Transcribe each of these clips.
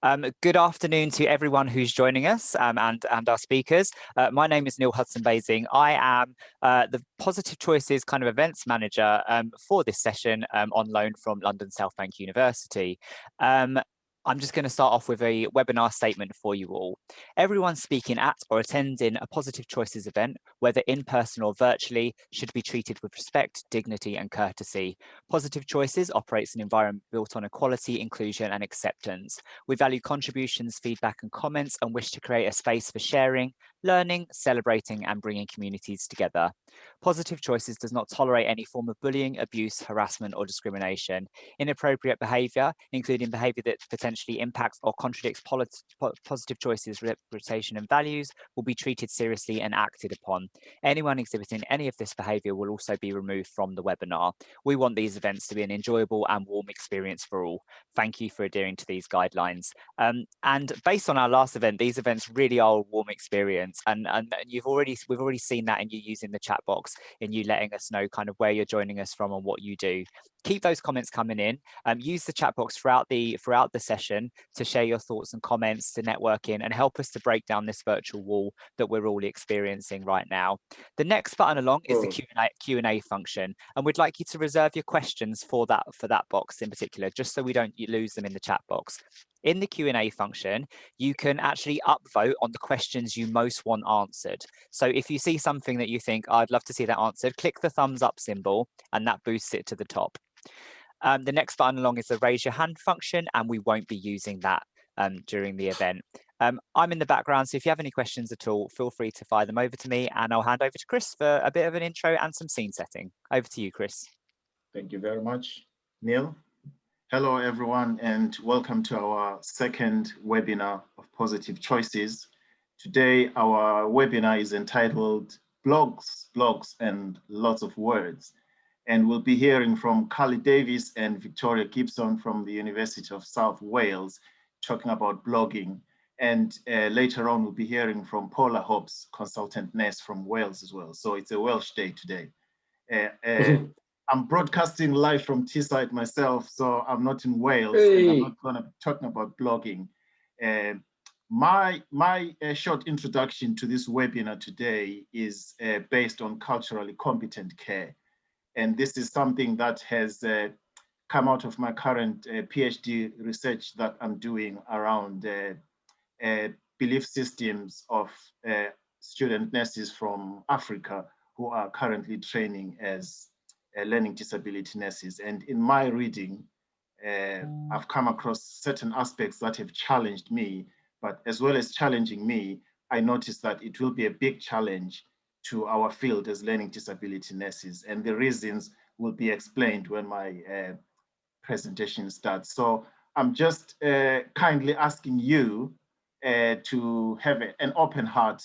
Good afternoon to everyone who's joining us and our speakers. My name is Neil Hudson-Basing. I am the Positive Choices kind of events manager for this session on loan from London South Bank University. I'm just going to start off with a webinar statement for you all. Everyone speaking at or attending a Positive Choices event, whether in person or virtually, should be treated with respect, dignity and courtesy. Positive Choices operates an environment built on equality, inclusion and acceptance. We value contributions, feedback and comments and wish to create a space for sharing, learning, celebrating and bringing communities together. Positive Choices does not tolerate any form of bullying, abuse, harassment or discrimination. Inappropriate behaviour, including behaviour that potentially impacts or contradicts Positive Choices' reputation and values, will be treated seriously and acted upon. Anyone exhibiting any of this behaviour will also be removed from the webinar. We want these events to be an enjoyable and warm experience for all. Thank you for adhering to these guidelines. And based on our last event, these events really are a warm experience, and we've already seen that in you using the chat box, in you letting us know kind of where you're joining us from and what you do. Keep those comments coming in. Use the chat box throughout the session to share your thoughts and comments, to network in, and help us to break down this virtual wall that we're all experiencing right now. The next button along is the Q&A function, and we'd like you to reserve your questions for that box in particular, just so we don't lose them in the chat box. In the Q&A function, you can actually upvote on the questions you most want answered. So if you see something that you think, I'd love to see that answered, click the thumbs up symbol and that boosts it to the top. The next button along is the raise your hand function, and we won't be using that during the event. I'm in the background, so if you have any questions at all, feel free to fire them over to me, and I'll hand over to Chris for a bit of an intro and some scene setting. Over to you, Chris. Thank you very much, Neil. Hello, everyone, and welcome to our second webinar of Positive Choices. Today, our webinar is entitled Blogs, and Lots of Words. And we'll be hearing from Carly Davis and Victoria Gibson from the University of South Wales, talking about blogging. And later on, we'll be hearing from Paula Hobbs, consultant nurse from Wales as well. So it's a Welsh day today. I'm broadcasting live from Teesside myself, so I'm not in Wales. And I'm not going to be talking about blogging. My short introduction to this webinar today is based on culturally competent care. And this is something that has come out of my current PhD research that I'm doing around belief systems of student nurses from Africa who are currently training as learning disability nurses. And in my reading, I've come across certain aspects that have challenged me, but as well as challenging me, I noticed that it will be a big challenge to our field as learning disability nurses. And the reasons will be explained when my presentation starts. So I'm just kindly asking you to have an open heart,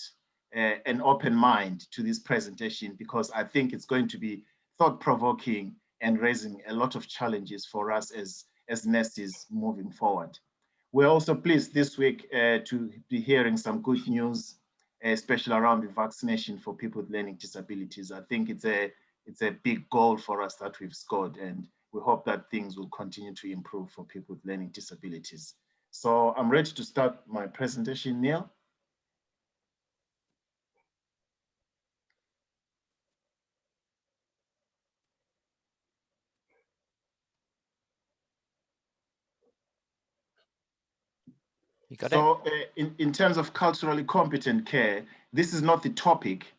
an open mind to this presentation, because I think it's going to be thought-provoking and raising a lot of challenges for us as nurses moving forward. We're also pleased this week to be hearing some good news, especially around the vaccination for people with learning disabilities. I think it's a big goal for us that we've scored, and we hope that things will continue to improve for people with learning disabilities. So I'm ready to start my presentation, Neil. So in terms of culturally competent care, this is not the topic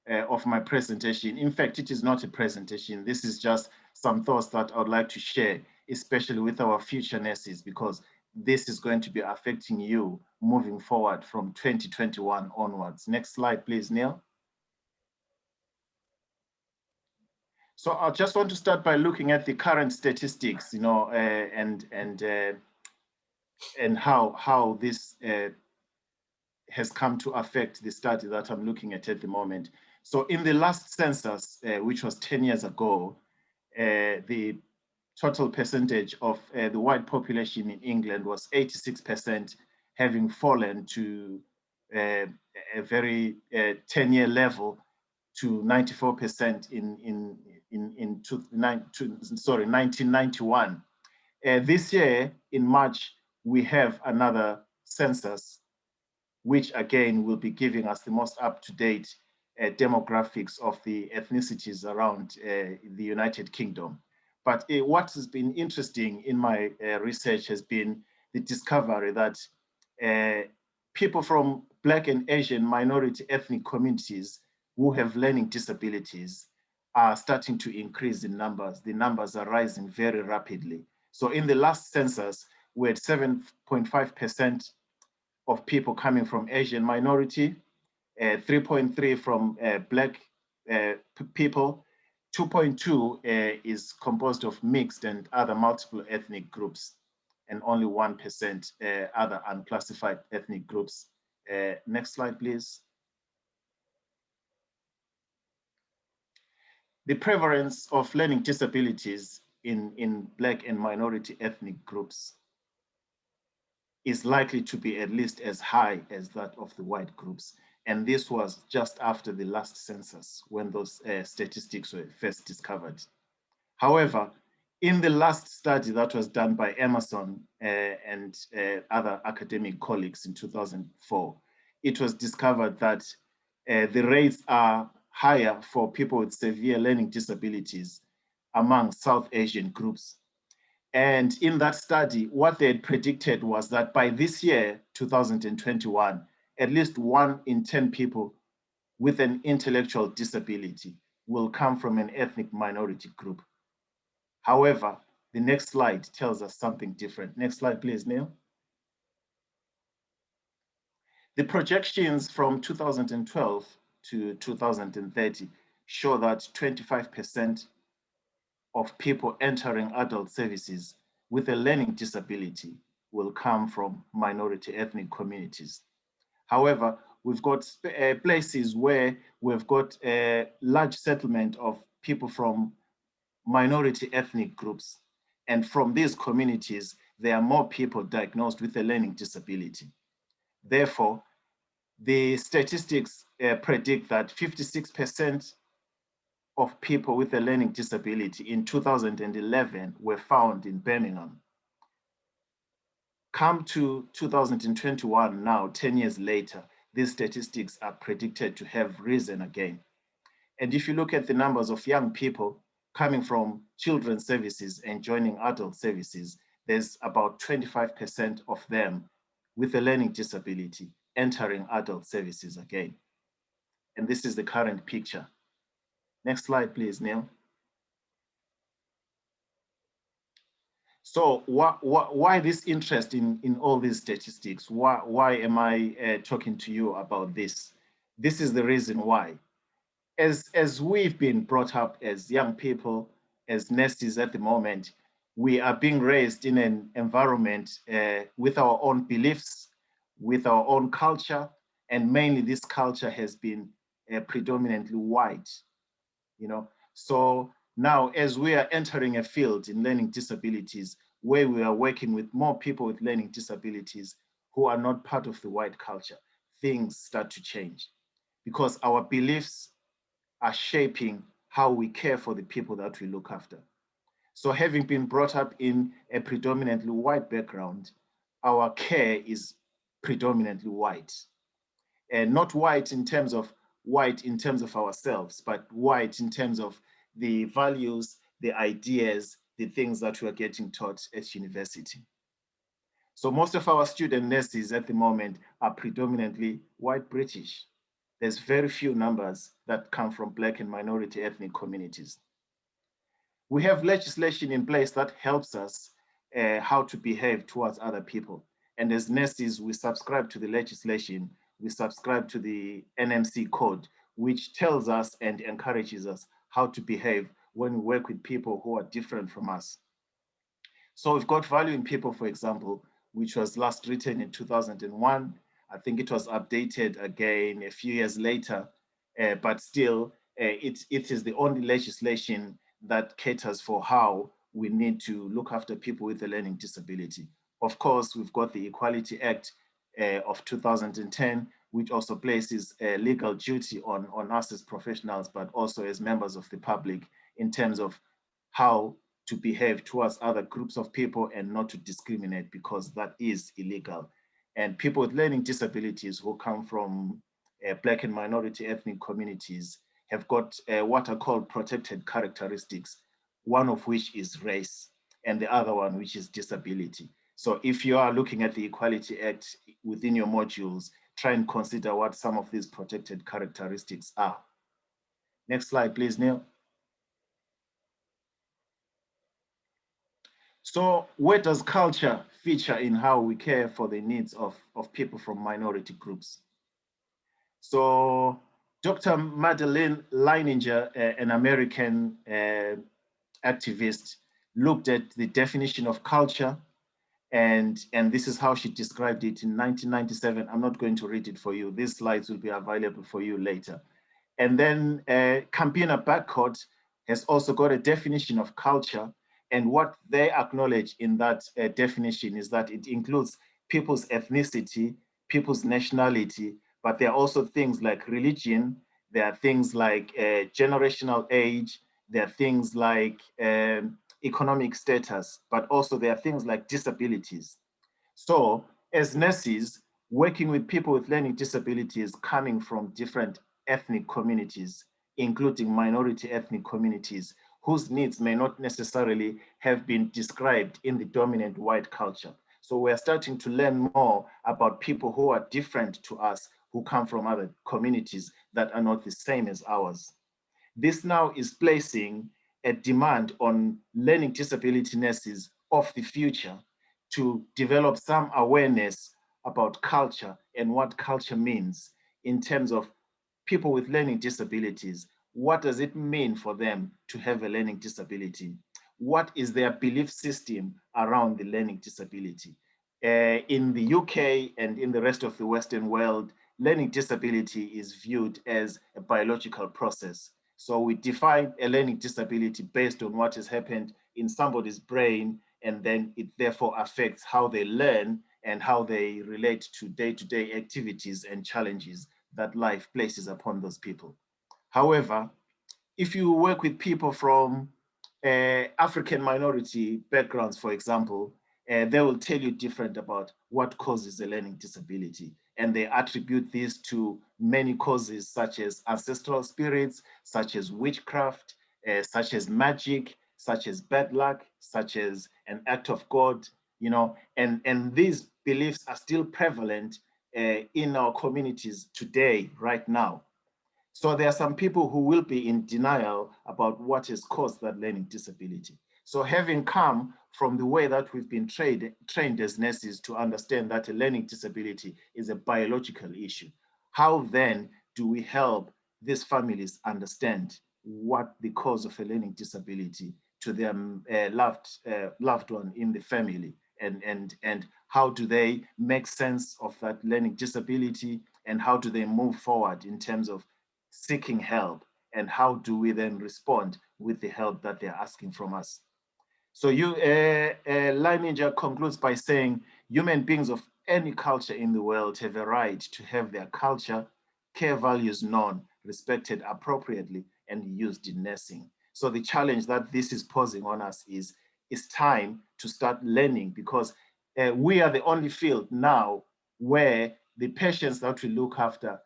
of my presentation. In fact, it is not a presentation. This is just some thoughts that I would like to share, especially with our future nurses, because this is going to be affecting you moving forward from 2021 onwards. Next slide, please, Neil. So I just want to start by looking at the current statistics, you know, and how this has come to affect the study that I'm looking at the moment. So in the last census, which was 10 years ago, the total percentage of the white population in England was 86%, having fallen to a very 10-year level to 94% in 1991. This year, in March, we have another census, which again will be giving us the most up-to-date demographics of the ethnicities around the United Kingdom. But what has been interesting in my research has been the discovery that people from Black and Asian minority ethnic communities who have learning disabilities are starting to increase in numbers. The numbers are rising very rapidly. So in the last census, we had 7.5% of people coming from Asian minority, 3.3 from Black people, 2.2 is composed of mixed and other multiple ethnic groups, and only 1% other unclassified ethnic groups. Next slide, please. The prevalence of learning disabilities in Black and minority ethnic groups is likely to be at least as high as that of the white groups. And this was just after the last census when those statistics were first discovered. However, in the last study that was done by Emerson and other academic colleagues in 2004, it was discovered that the rates are higher for people with severe learning disabilities among South Asian groups. And in that study, what they had predicted was that by this year, 2021, at least 1 in 10 people with an intellectual disability will come from an ethnic minority group. However, the next slide tells us something different. Next slide, please, Neil. The projections from 2012 to 2030 show that 25% of people entering adult services with a learning disability will come from minority ethnic communities. However, we've got places where we've got a large settlement of people from minority ethnic groups. And from these communities, there are more people diagnosed with a learning disability. Therefore, the statistics predict that 56% of people with a learning disability in 2011 were found in Birmingham. Come to 2021 now, 10 years later, these statistics are predicted to have risen again. And if you look at the numbers of young people coming from children's services and joining adult services, there's about 25% of them with a learning disability entering adult services again. And this is the current picture. Next slide, please, Neil. So why this interest in all these statistics? Why am I talking to you about this? This is the reason why. As we've been brought up as young people, as nurses at the moment, we are being raised in an environment with our own beliefs, with our own culture, and mainly this culture has been predominantly white, you know. So now, as we are entering a field in learning disabilities, where we are working with more people with learning disabilities who are not part of the white culture, things start to change because our beliefs are shaping how we care for the people that we look after. So having been brought up in a predominantly white background, our care is predominantly white. And not white in terms of ourselves, but white in terms of the values, the ideas, the things that we are getting taught at university. So most of our student nurses at the moment are predominantly white British. There's very few numbers that come from Black and minority ethnic communities. We have legislation in place that helps us how to behave towards other people. And as nurses, we subscribe to the legislation, we subscribe to the NMC code, which tells us and encourages us how to behave when we work with people who are different from us. So we've got Value in People, for example, which was last written in 2001. I think it was updated again a few years later, but still, it is the only legislation that caters for how we need to look after people with a learning disability. Of course, we've got the Equality Act of 2010, which also places a legal duty on us as professionals, but also as members of the public in terms of how to behave towards other groups of people and not to discriminate, because that is illegal. And people with learning disabilities who come from Black and minority ethnic communities have got what are called protected characteristics, one of which is race, and the other one which is disability. So if you are looking at the Equality Act within your modules, try and consider what some of these protected characteristics are. Next slide, please, Neil. So where does culture feature in how we care for the needs of people from minority groups? So Dr. Madeleine Leininger, an American activist, looked at the definition of culture, and this is how she described it in 1997. I'm not going to read it for you. These slides will be available for you later. And then Campina Badcourt has also got a definition of culture. And what they acknowledge in that definition is that it includes people's ethnicity, people's nationality, but there are also things like religion, there are things like generational age, there are things like economic status, but also there are things like disabilities. So as nurses, working with people with learning disabilities coming from different ethnic communities, including minority ethnic communities, whose needs may not necessarily have been described in the dominant white culture. So we're starting to learn more about people who are different to us, who come from other communities that are not the same as ours. This now is placing a demand on learning disability nurses of the future to develop some awareness about culture and what culture means in terms of people with learning disabilities. What does it mean for them to have a learning disability? What is their belief system around the learning disability? In the UK and in the rest of the Western world, learning disability is viewed as a biological process. So we define a learning disability based on what has happened in somebody's brain, and then it therefore affects how they learn and how they relate to day-to-day activities and challenges that life places upon those people. However, if you work with people from African minority backgrounds, for example, they will tell you different about what causes a learning disability. And they attribute this to many causes, such as ancestral spirits, such as witchcraft, such as magic, such as bad luck, such as an act of God, you know, and these beliefs are still prevalent in our communities today, right now. So there are some people who will be in denial about what has caused that learning disability. So having come from the way that we've been trained as nurses to understand that a learning disability is a biological issue, how then do we help these families understand what the cause of a learning disability to their loved one in the family, and how do they make sense of that learning disability, and how do they move forward in terms of seeking help, and how do we then respond with the help that they're asking from us. So Leininger concludes by saying, human beings of any culture in the world have a right to have their culture, care values known, respected appropriately, and used in nursing. So the challenge that this is posing on us is it's time to start learning, because we are the only field now where the patients that we look after,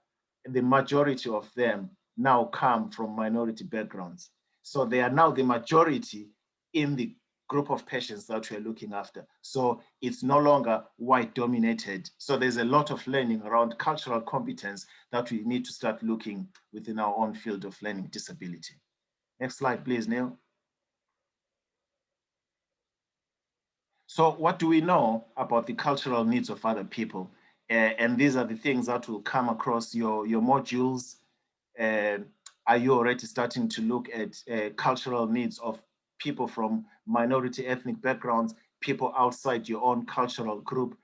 the majority of them now come from minority backgrounds. So they are now the majority in the group of patients that we're looking after. So it's no longer white dominated. So there's a lot of learning around cultural competence that we need to start looking within our own field of learning disability. Next slide, please, Neil. So what do we know about the cultural needs of other people? And these are the things that will come across your modules. Are you already starting to look at cultural needs of people from minority ethnic backgrounds, people outside your own cultural group,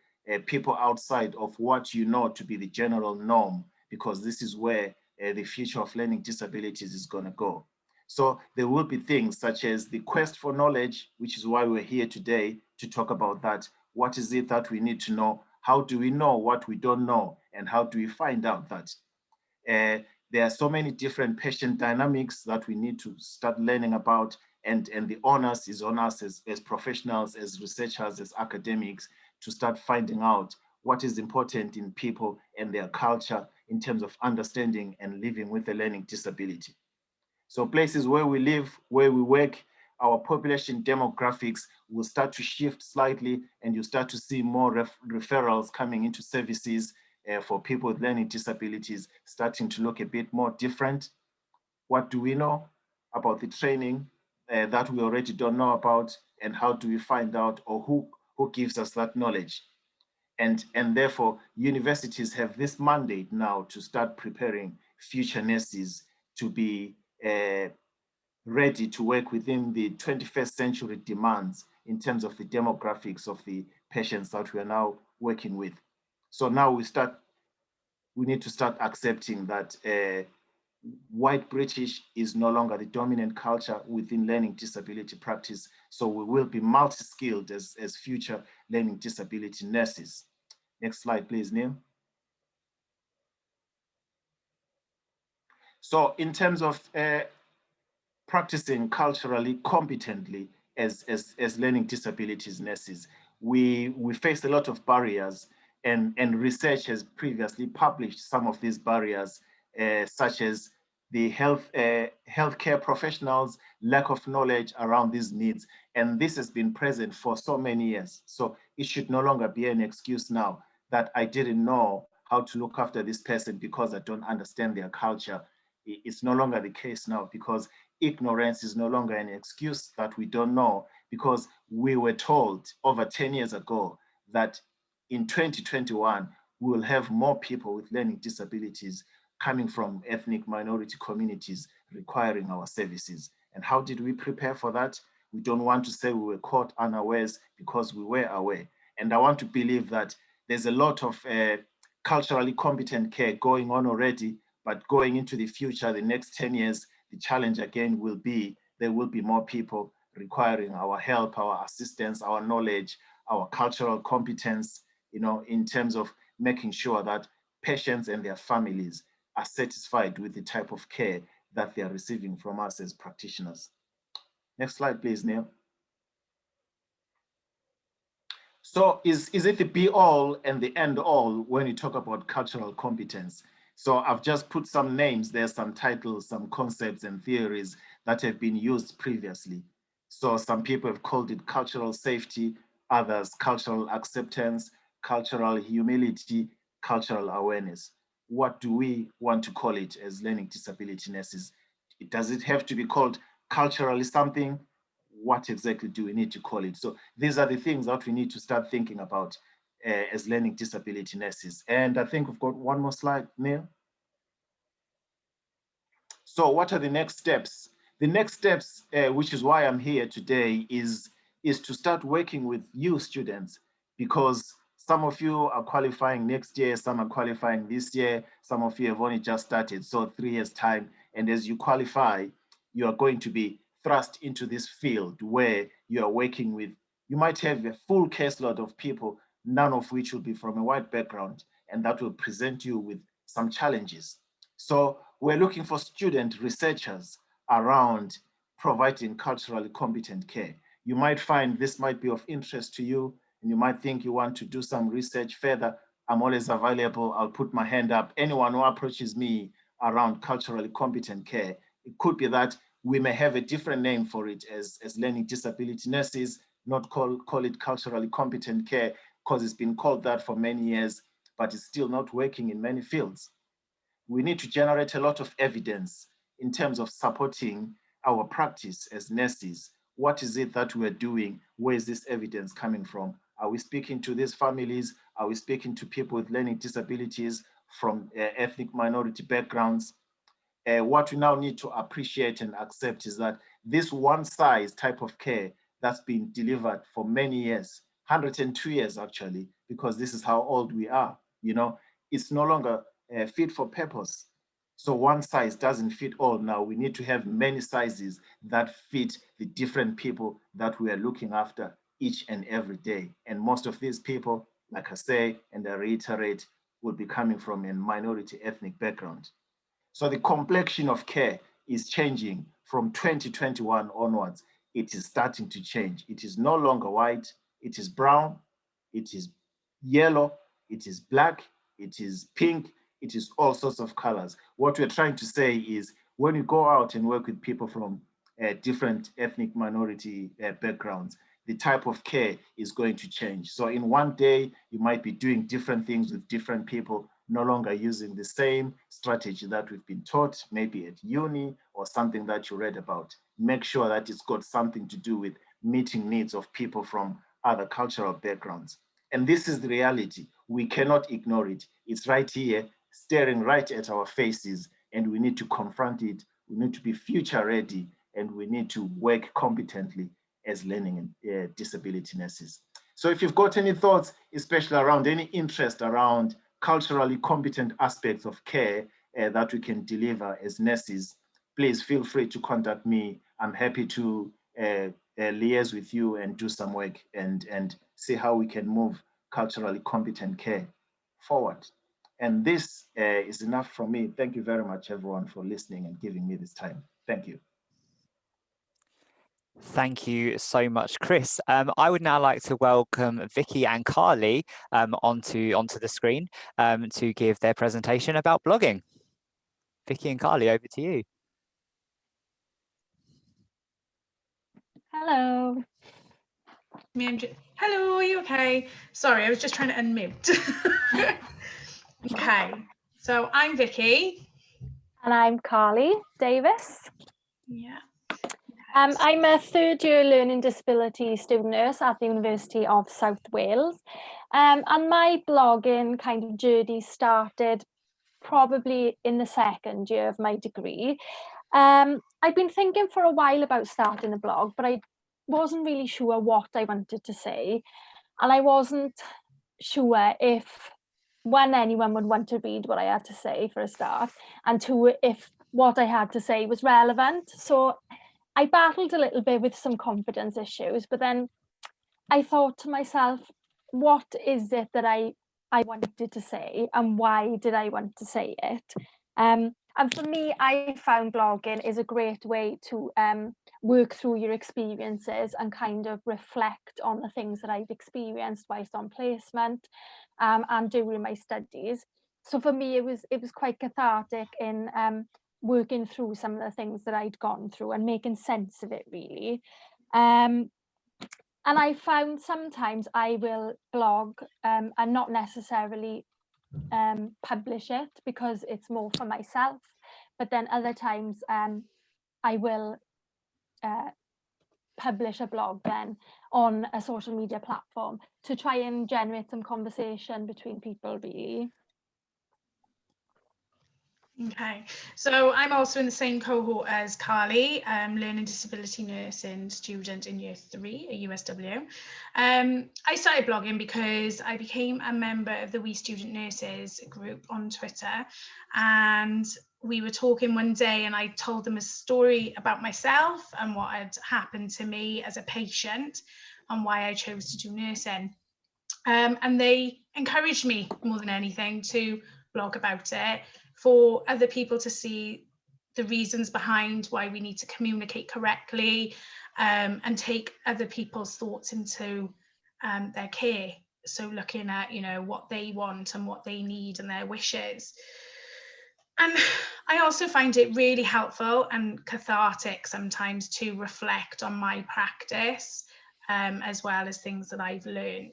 people outside of what you know to be the general norm, because this is where the future of learning disabilities is going to go. So there will be things such as the quest for knowledge, which is why we're here today to talk about that. What is it that we need to know? How do we know what we don't know? And how do we find out that? There are so many different patient dynamics that we need to start learning about, And the onus is on us as professionals, as researchers, as academics, to start finding out what is important in people and their culture in terms of understanding and living with a learning disability. So places where we live, where we work, our population demographics will start to shift slightly, and you start to see more referrals coming into services for people with learning disabilities starting to look a bit more different. What do we know about the training that we already don't know about, and how do we find out, or who gives us that knowledge? And therefore, universities have this mandate now to start preparing future nurses to be ready to work within the 21st century demands in terms of the demographics of the patients that we are now working with. So now we need to start accepting that white British is no longer the dominant culture within learning disability practice. So we will be multi-skilled as future learning disability nurses. Next slide, please, Neil. So in terms of practicing culturally competently as learning disabilities nurses, we face a lot of barriers, and research has previously published some of these barriers, such as the healthcare professionals' lack of knowledge around these needs. And this has been present for so many years. So it should no longer be an excuse now that I didn't know how to look after this person because I don't understand their culture. It's no longer the case now, because ignorance is no longer an excuse that we don't know, because we were told over 10 years ago that in 2021, we will have more people with learning disabilities coming from ethnic minority communities requiring our services. And how did we prepare for that? We don't want to say we were caught unawares, because we were aware. And I want to believe that there's a lot of culturally competent care going on already, but going into the future, the next 10 years, the challenge again will be there will be more people requiring our help, our assistance, our knowledge, our cultural competence, in terms of making sure that patients and their families are satisfied with the type of care that they are receiving from us as practitioners. Next slide, please, Neil. So is it the be all and the end all when you talk about cultural competence? So I've just put some names there, some titles, some concepts and theories that have been used previously. So some people have called it cultural safety, others cultural acceptance, cultural humility, cultural awareness. What do we want to call it as learning disability nurses? Does it have to be called culturally something? What exactly do we need to call it? So these are the things that we need to start thinking about as learning disability nurses. And I think we've got one more slide, Neil. So what are the next steps? The next steps, which is why I'm here today, is to start working with you students, because some of you are qualifying next year, some are qualifying this year, some of you have only just started, so 3 years time. And as you qualify, you are going to be thrust into this field where you are working with, you might have a full caseload of people, none of which will be from a white background, and that will present you with some challenges. So we're looking for student researchers around providing culturally competent care. You might find this might be of interest to you, and you might think you want to do some research further. I'm always available. I'll put my hand up. Anyone who approaches me around culturally competent care, it could be that we may have a different name for it as learning disability nurses, not call it culturally competent care, because it's been called that for many years, but it's still not working in many fields. We need to generate a lot of evidence in terms of supporting our practice as nurses. What is it that we're doing? Where is this evidence coming from? Are we speaking to these families? Are we speaking to people with learning disabilities from ethnic minority backgrounds? What we now need to appreciate and accept is that this one size type of care that's been delivered for many years, 102 years actually, because this is how old we are, it's no longer fit for purpose. So one size doesn't fit all now. We need to have many sizes that fit the different people that we are looking after each and every day. And most of these people, like I say, and I reiterate, will be coming from a minority ethnic background. So the complexion of care is changing from 2021 onwards. it is starting to change. It is no longer white, it is brown, it is yellow, it is black, it is pink, it is all sorts of colors. What we're trying to say is when you go out and work with people from different ethnic minority backgrounds, the type of care is going to change. So in one day, you might be doing different things with different people, no longer using the same strategy that we've been taught, maybe at uni or something that you read about. Make sure that it's got something to do with meeting needs of people from other cultural backgrounds. And this is the reality. We cannot ignore it. It's right here, staring right at our faces, and we need to confront it. We need to be future ready, and we need to work competently as learning and disability nurses. So if you've got any thoughts, especially around any interest around culturally competent aspects of care that we can deliver as nurses, please feel free to contact me. I'm happy to liaise with you and do some work and see how we can move culturally competent care forward. And this is enough from me. Thank you very much, everyone, for listening and giving me this time. Thank you. Thank you so much, Chris. I would now like to welcome Vicky and Carly onto the screen to give their presentation about blogging. Vicky and Carly, over to you. Hello. Hello, are you okay? Sorry, I was just trying to unmute. Okay, so I'm Vicky. And I'm Carly Davis. Yeah. I'm a third year learning disability student nurse at the University of South Wales. And my blogging kind of journey started probably in the second year of my degree. I'd been thinking for a while about starting a blog, but I wasn't really sure what I wanted to say. And I wasn't sure one, anyone would want to read what I had to say for a start, and two, if what I had to say was relevant. So I battled a little bit with some confidence issues, but then I thought to myself, what is it that I wanted to say, and why did I want to say it? And for me, I found blogging is a great way to work through your experiences and kind of reflect on the things that I've experienced whilst on placement and during my studies. So for me, it was quite cathartic in working through some of the things that I'd gone through and making sense of it, really. And I found sometimes I will blog and not necessarily publish it because it's more for myself, but then other times I will publish a blog then on a social media platform to try and generate some conversation between people, really. Okay, so I'm also in the same cohort as Carly, learning disability nursing student in year 3 at USW. I started blogging because I became a member of the We Student Nurses group on Twitter, and we were talking one day and I told them a story about myself and what had happened to me as a patient and why I chose to do nursing. And they encouraged me more than anything to blog about it, for other people to see the reasons behind why we need to communicate correctly and take other people's thoughts into their care. So looking at, you know, what they want and what they need and their wishes. And I also find it really helpful and cathartic sometimes to reflect on my practice as well as things that I've learned.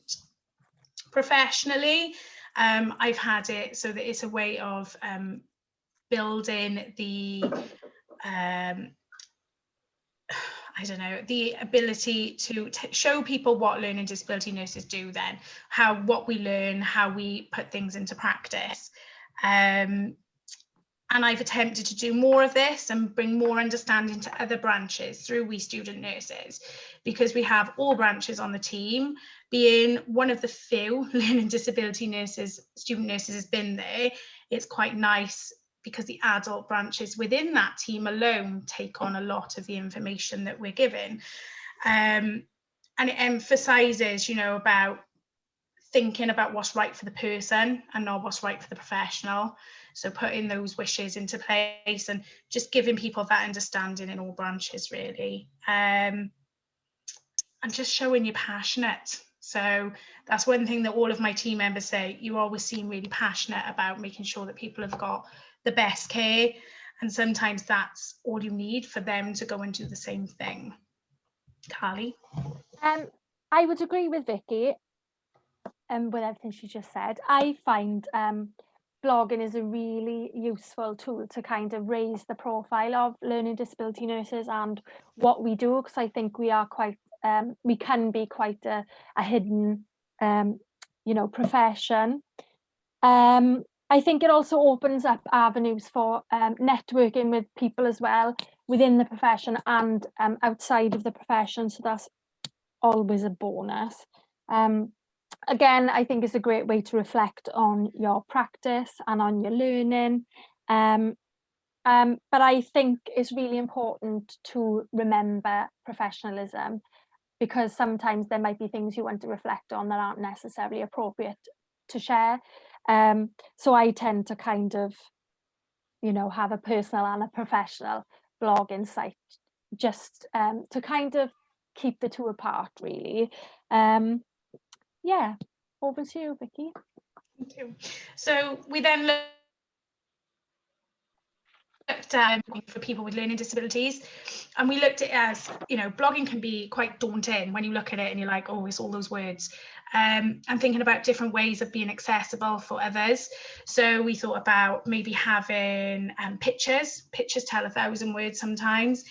Professionally, I've had it so that it's a way of building the I don't know, the ability to show people what learning disability nurses do, then what we learn, how we put things into practice. And I've attempted to do more of this and bring more understanding to other branches through We Student Nurses, because we have all branches on the team. Being one of the few learning disability nurses, student nurses has been there, it's quite nice because the adult branches within that team alone take on a lot of the information that we're given. And it emphasises, you know, about thinking about what's right for the person and not what's right for the professional. So putting those wishes into place and just giving people that understanding in all branches, really. and just showing you're passionate. So that's one thing that all of my team members say. You always seem really passionate about making sure that people have got the best care. And sometimes that's all you need for them to go and do the same thing. Carly? I would agree with Vicky with everything she just said. I find blogging is a really useful tool to kind of raise the profile of learning disability nurses and what we do, because I think we are quite, we can be quite a hidden, you know, profession. I think it also opens up avenues for networking with people as well within the profession and outside of the profession. So that's always a bonus. Again, I think it's a great way to reflect on your practice and on your learning. But I think it's really important to remember professionalism, because sometimes there might be things you want to reflect on that aren't necessarily appropriate to share. So I tend to kind of, you know, have a personal and a professional blogging site, just to kind of keep the two apart, really. Yeah, over to you, Vicky. Thank you. So we then looked for people with learning disabilities, and we looked at it as, you know, blogging can be quite daunting when you look at it and you're like, oh, it's all those words, and thinking about different ways of being accessible for others. So we thought about maybe having pictures tell 1,000 words sometimes,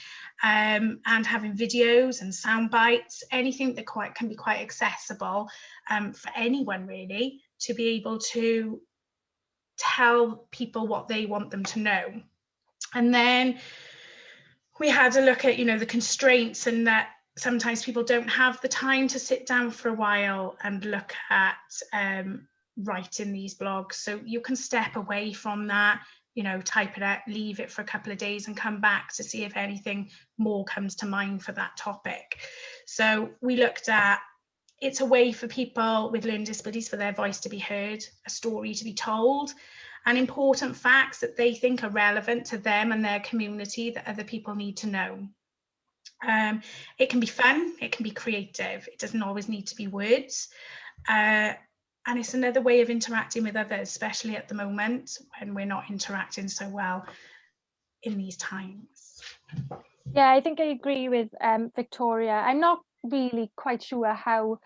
and having videos and sound bites, anything that can be quite accessible for anyone really, to be able to tell people what they want them to know. And then we had a look at, you know, the constraints, and that sometimes people don't have the time to sit down for a while and look at writing these blogs. So you can step away from that, you know, type it out, leave it for a couple of days and come back to see if anything more comes to mind for that topic. So we looked at, it's a way for people with learning disabilities for their voice to be heard, a story to be told, and important facts that they think are relevant to them and their community that other people need to know. It can be fun, it can be creative, it doesn't always need to be words. And it's another way of interacting with others, especially at the moment when we're not interacting so well in these times. Yeah, I think I agree with Victoria. I'm not really quite sure how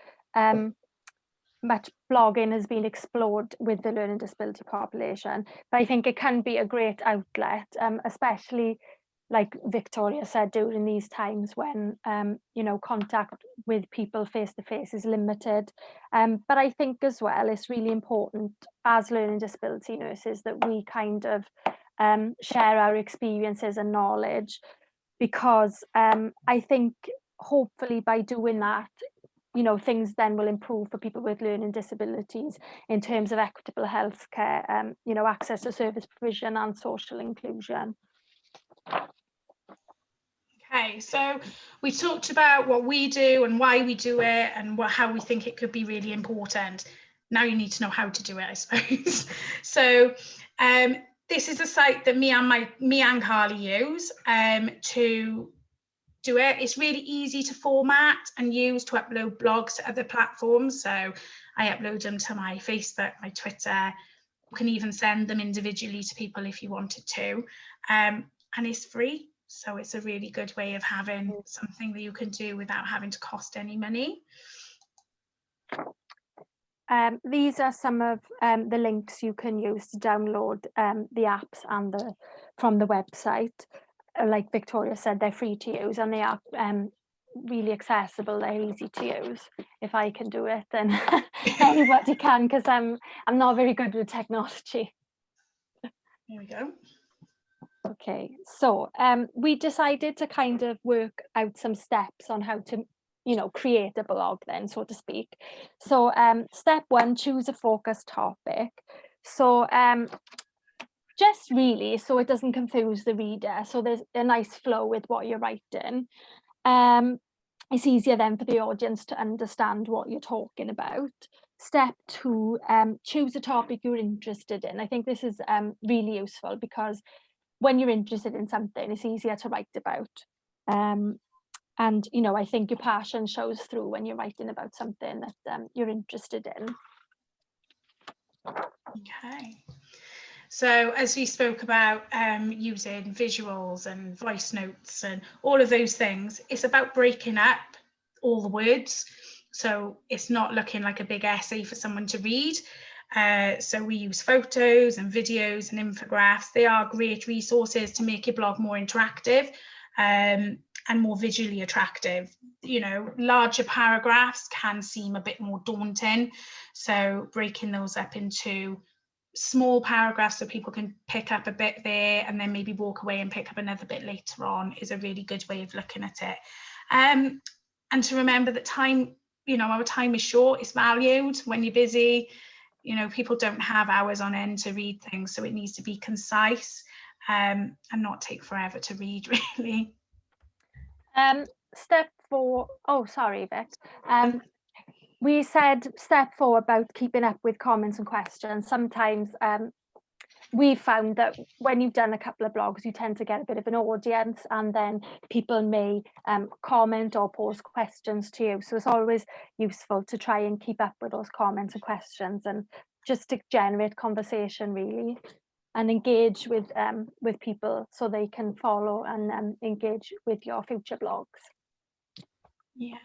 much blogging has been explored with the learning disability population, but I think it can be a great outlet, especially like Victoria said, during these times when you know, contact with people face to face is limited. But I think as well it's really important as learning disability nurses that we kind of share our experiences and knowledge, because I think hopefully by doing that, you know, things then will improve for people with learning disabilities in terms of equitable healthcare, you know, access to service provision and social inclusion. Okay, so we talked about what we do and why we do it and how we think it could be really important. Now you need to know how to do it, I suppose. So this is a site that me and Carly use to do it. It's really easy to format and use to upload blogs to other platforms. So I upload them to my Facebook, my Twitter. You can even send them individually to people if you wanted to. And it's free. So it's a really good way of having something that you can do without having to cost any money. These are some of the links you can use to download the apps and from the website. Like Victoria said, they're free to use and they are really accessible. They're easy to use. If I can do it, then anybody can, because I'm not very good with technology. There we go. Okay, so we decided to kind of work out some steps on how to, you know, create a blog then, so to speak. So step one, choose a focus topic. So just really so it doesn't confuse the reader, so there's a nice flow with what you're writing. It's easier then for the audience to understand what you're talking about. Step two, choose a topic you're interested in. I think this is really useful, because when you're interested in something, it's easier to write about. And, you know, I think your passion shows through when you're writing about something that you're interested in. Okay. So as we spoke about using visuals and voice notes and all of those things, it's about breaking up all the words. So it's not looking like a big essay for someone to read. So we use photos and videos and infographics. They are great resources to make your blog more interactive and more visually attractive. You know, larger paragraphs can seem a bit more daunting. So breaking those up into small paragraphs so people can pick up a bit there and then maybe walk away and pick up another bit later on is a really good way of looking at it. And to remember that time, you know, our time is short, it's valued when you're busy. You know, people don't have hours on end to read things, so it needs to be concise and not take forever to read, really. Step 4, oh, sorry, Vic. We said step 4 about keeping up with comments and questions. Sometimes we found that when you've done a couple of blogs, you tend to get a bit of an audience, and then people may comment or pose questions to you. So it's always useful to try and keep up with those comments and questions, and just to generate conversation really, and engage with people so they can follow and engage with your future blogs. Yeah.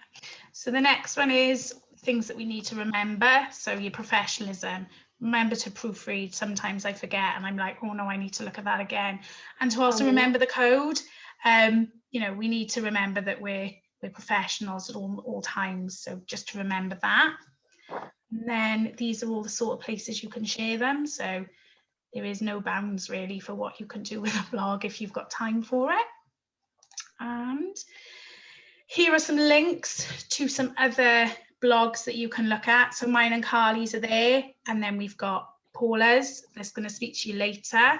So the next one is things that we need to remember. So your professionalism. Remember to proofread. Sometimes I forget and I'm like, oh no, I need to look at that again. And to also remember the code. You know, we need to remember that we're professionals at all times. So just to remember that. And then these are all the sort of places you can share them. So there is no bounds really for what you can do with a blog if you've got time for it. And here are some links to some other blogs that you can look at. So mine and Carly's are there, and then we've got Paula's that's going to speak to you later.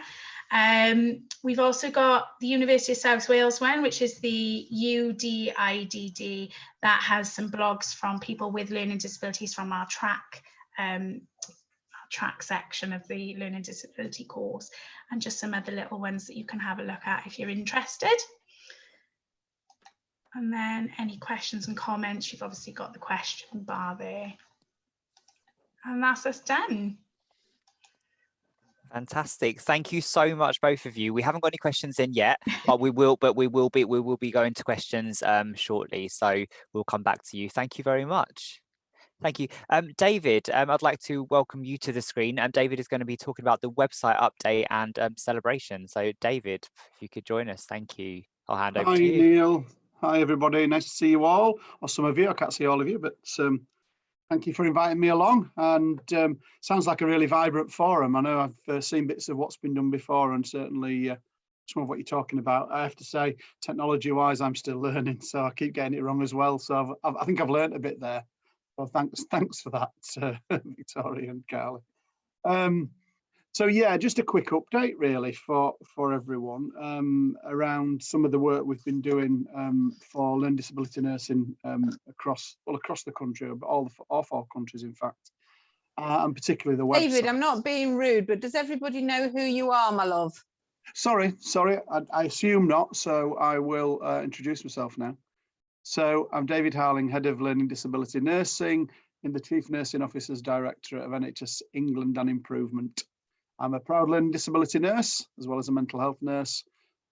We've also got the University of South Wales one, which is the UDIDD, that has some blogs from people with learning disabilities from our track section of the learning disability course, and just some other little ones that you can have a look at if you're interested. And then any questions and comments, you've obviously got the question bar there. And that's us done. Fantastic. Thank you so much, both of you. We haven't got any questions in yet, but we will be going to questions shortly. So we'll come back to you. Thank you very much. Thank you. David, I'd like to welcome you to the screen. David is going to be talking about the website update and celebration. So David, if you could join us, thank you. I'll hand over to you. Hi, Neil. Hi, everybody. Nice to see you all, or some of you. I can't see all of you, but thank you for inviting me along. And sounds like a really vibrant forum. I know I've seen bits of what's been done before, and certainly some of what you're talking about. I have to say, technology-wise, I'm still learning, so I keep getting it wrong as well. So I think I've learned a bit there. So thanks for that, Victoria and Carly. So yeah, just a quick update really for everyone around some of the work we've been doing for learning disability nursing across the country, but all 4 countries in fact, and particularly the website. David, I'm not being rude, but does everybody know who you are, my love? Sorry, I assume not, so I will introduce myself now. So I'm David Harling, Head of Learning Disability Nursing in the Chief Nursing Officers Directorate of NHS England and Improvement. I'm a proud learning disability nurse, as well as a mental health nurse,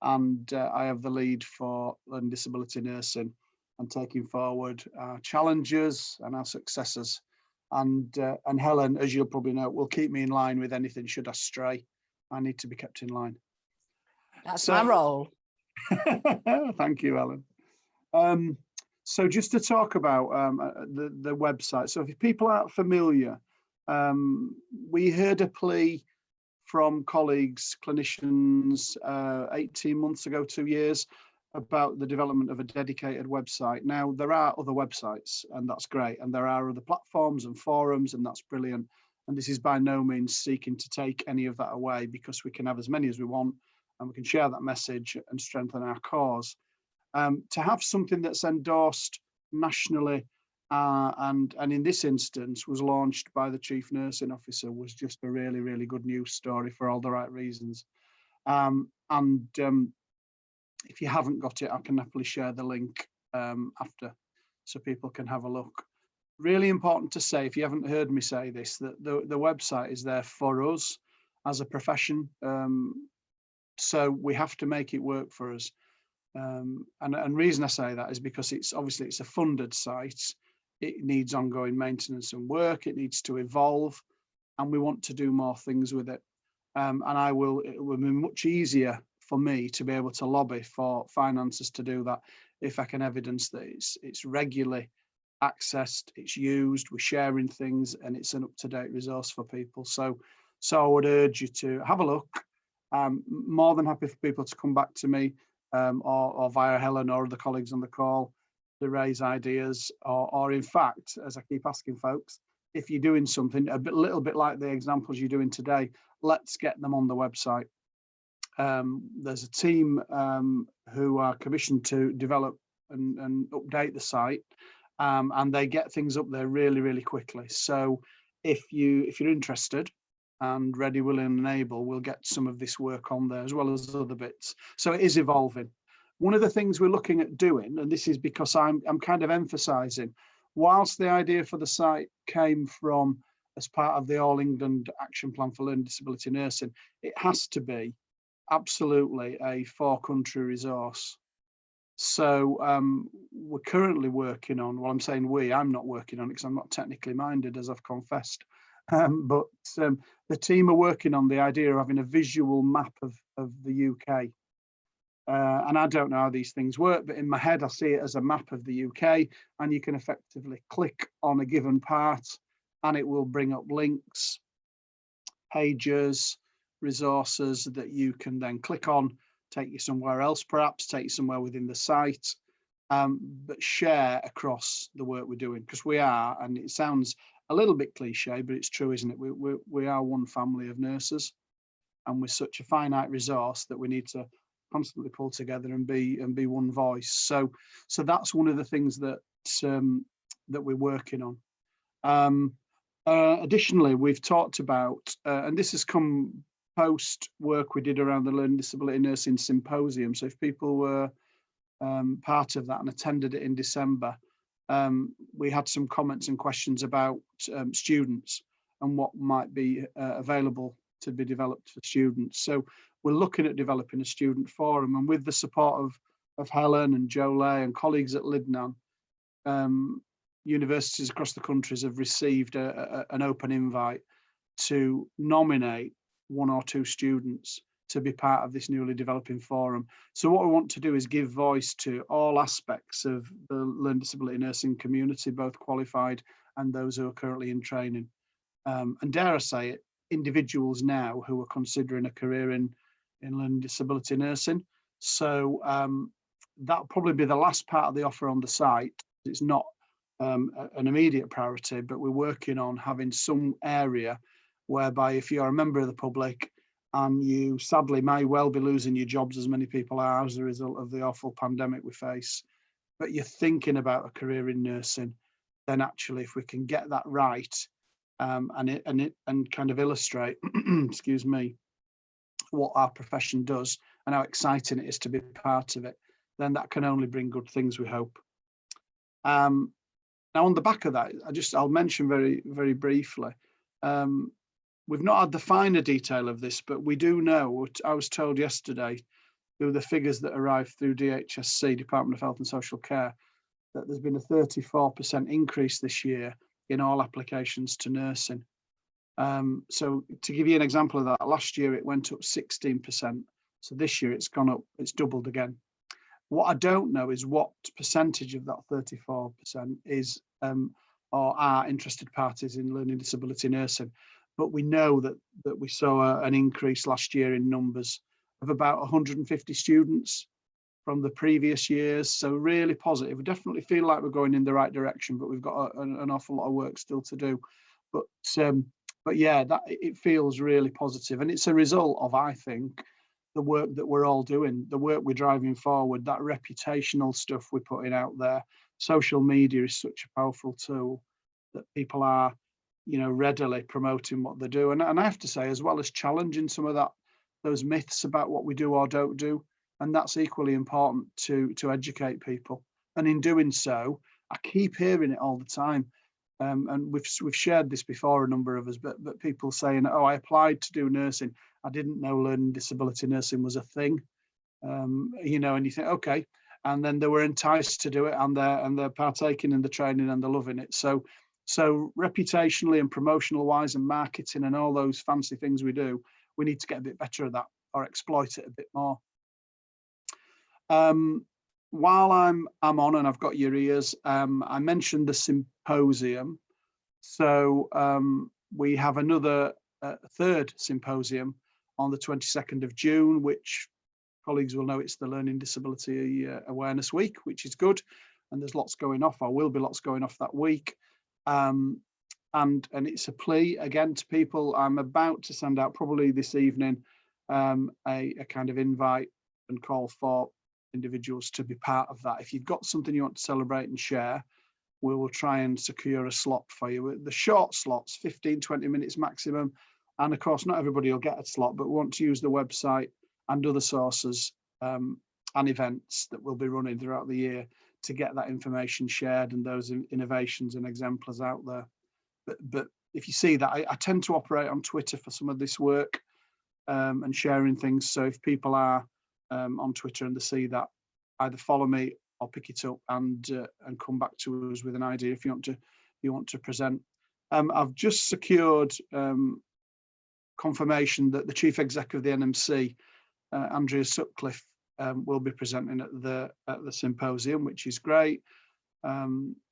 and I have the lead for learning disability nursing and taking forward our challenges and our successes. And Helen, as you'll probably know, will keep me in line with anything should I stray. I need to be kept in line. That's my role. Thank you, Helen. So just to talk about the website. So if people aren't familiar, we heard a plea from colleagues, clinicians, 18 months ago, 2 years, about the development of a dedicated website. Now, there are other websites, and that's great. And there are other platforms and forums, and that's brilliant. And this is by no means seeking to take any of that away, because we can have as many as we want, and we can share that message and strengthen our cause. To have something that's endorsed nationally, and in this instance was launched by the Chief Nursing Officer, was just a really, really good news story for all the right reasons. If you haven't got it, I can happily share the link after, so people can have a look. Really important to say, if you haven't heard me say this, that the website is there for us as a profession. So we have to make it work for us. And reason I say that is because it's a funded site. It needs ongoing maintenance and work. It needs to evolve, and we want to do more things with it. And it will be much easier for me to be able to lobby for finances to do that if I can evidence that it's regularly accessed, it's used, we're sharing things, and it's an up-to-date resource for people. So I would urge you to have a look. I'm more than happy for people to come back to me or via Helen or other colleagues on the call to raise ideas, or in fact, as I keep asking folks, if you're doing something little bit like the examples you're doing today, let's get them on the website. There's a team who are commissioned to develop and update the site, and they get things up there really, really quickly. So if you're interested and ready, willing and able, we'll get some of this work on there as well as other bits. So it is evolving. One of the things we're looking at doing, and this is because I'm kind of emphasising, whilst the idea for the site came from as part of the All England Action Plan for Learning Disability Nursing, it has to be absolutely a for-country resource. So we're currently working on, well, I'm saying I'm not working on it because I'm not technically minded, as I've confessed, but the team are working on the idea of having a visual map of the UK. And I don't know how these things work, but in my head, I see it as a map of the UK, and you can effectively click on a given part and it will bring up links, pages, resources that you can then click on, take you somewhere else, perhaps take you somewhere within the site, but share across the work we're doing, because we are, and it sounds a little bit cliche, but it's true, isn't it? We are one family of nurses, and we're such a finite resource that we need to constantly pull together and be one voice. So that's one of the things that we're working on. Additionally, we've talked about, and this has come post work we did around the Learning Disability Nursing Symposium. So if people were part of that and attended it in December, we had some comments and questions about students and what might be available to be developed for students. So we're looking at developing a student forum, and with the support of Helen and Jolie and colleagues at Lidnan, universities across the countries have received an open invite to nominate 1 or 2 students to be part of this newly developing forum. So what we want to do is give voice to all aspects of the learning disability nursing community, both qualified and those who are currently in training. And dare I say it, individuals now who are considering a career in learning disability nursing. So that'll probably be the last part of the offer on the site. It's not an immediate priority, but we're working on having some area whereby if you're a member of the public and you sadly may well be losing your jobs, as many people are as a result of the awful pandemic we face, but you're thinking about a career in nursing, then actually if we can get that right and kind of illustrate, excuse me, what our profession does and how exciting it is to be part of it, then that can only bring good things, we hope. Now, on the back of that, I'll mention very, very briefly, we've not had the finer detail of this, but we do know, I was told yesterday through the figures that arrived through DHSC, Department of Health and Social Care, that there's been a 34% increase this year in all applications to nursing. So to give you an example of that, last year it went up 16%. So this year it's gone up, it's doubled again. What I don't know is what percentage of that 34% is or are interested parties in learning disability nursing. But we know that we saw an increase last year in numbers of about 150 students from the previous years. So really positive. We definitely feel like we're going in the right direction, but we've got an awful lot of work still to do. But yeah, it feels really positive, and it's a result of, I think, the work that we're all doing, the work we're driving forward, that reputational stuff we're putting out there. Social media is such a powerful tool that people are, readily promoting what they do. And I have to say, as well as challenging some of those myths about what we do or don't do, and that's equally important to educate people And in doing so, I keep hearing it all the time. And we've shared this before, a number of us, but people saying, oh, I applied to do nursing. I didn't know learning disability nursing was a thing. You know, and you think, okay, and then they were enticed to do it, and they're partaking in the training and they're loving it. So reputationally and promotional wise and marketing and all those fancy things we do, we need to get a bit better at that or exploit it a bit more. While I'm on and I've got your ears, I mentioned the symposium. So we have another third symposium on the 22nd of June, which colleagues will know it's the Learning Disability Awareness Week, which is good. And there's lots going off, or will be lots going off that week. And it's a plea again to people. I'm about to send out probably this evening a kind of invite and call for individuals to be part of that. If you've got something you want to celebrate and share, we will try and secure a slot for you. The short slots, 15-20 minutes maximum. And of course, not everybody will get a slot, but we want to use the website and other sources and events that we'll be running throughout the year to get that information shared and those innovations and exemplars out there. But if you see that, I tend to operate on Twitter for some of this work and sharing things. So if people are on Twitter and they see that, either follow me or pick it up and come back to us with an idea if you want to present. I've just secured confirmation that the Chief Exec of the NMC, Andrea Sutcliffe, will be presenting at the symposium, which is great.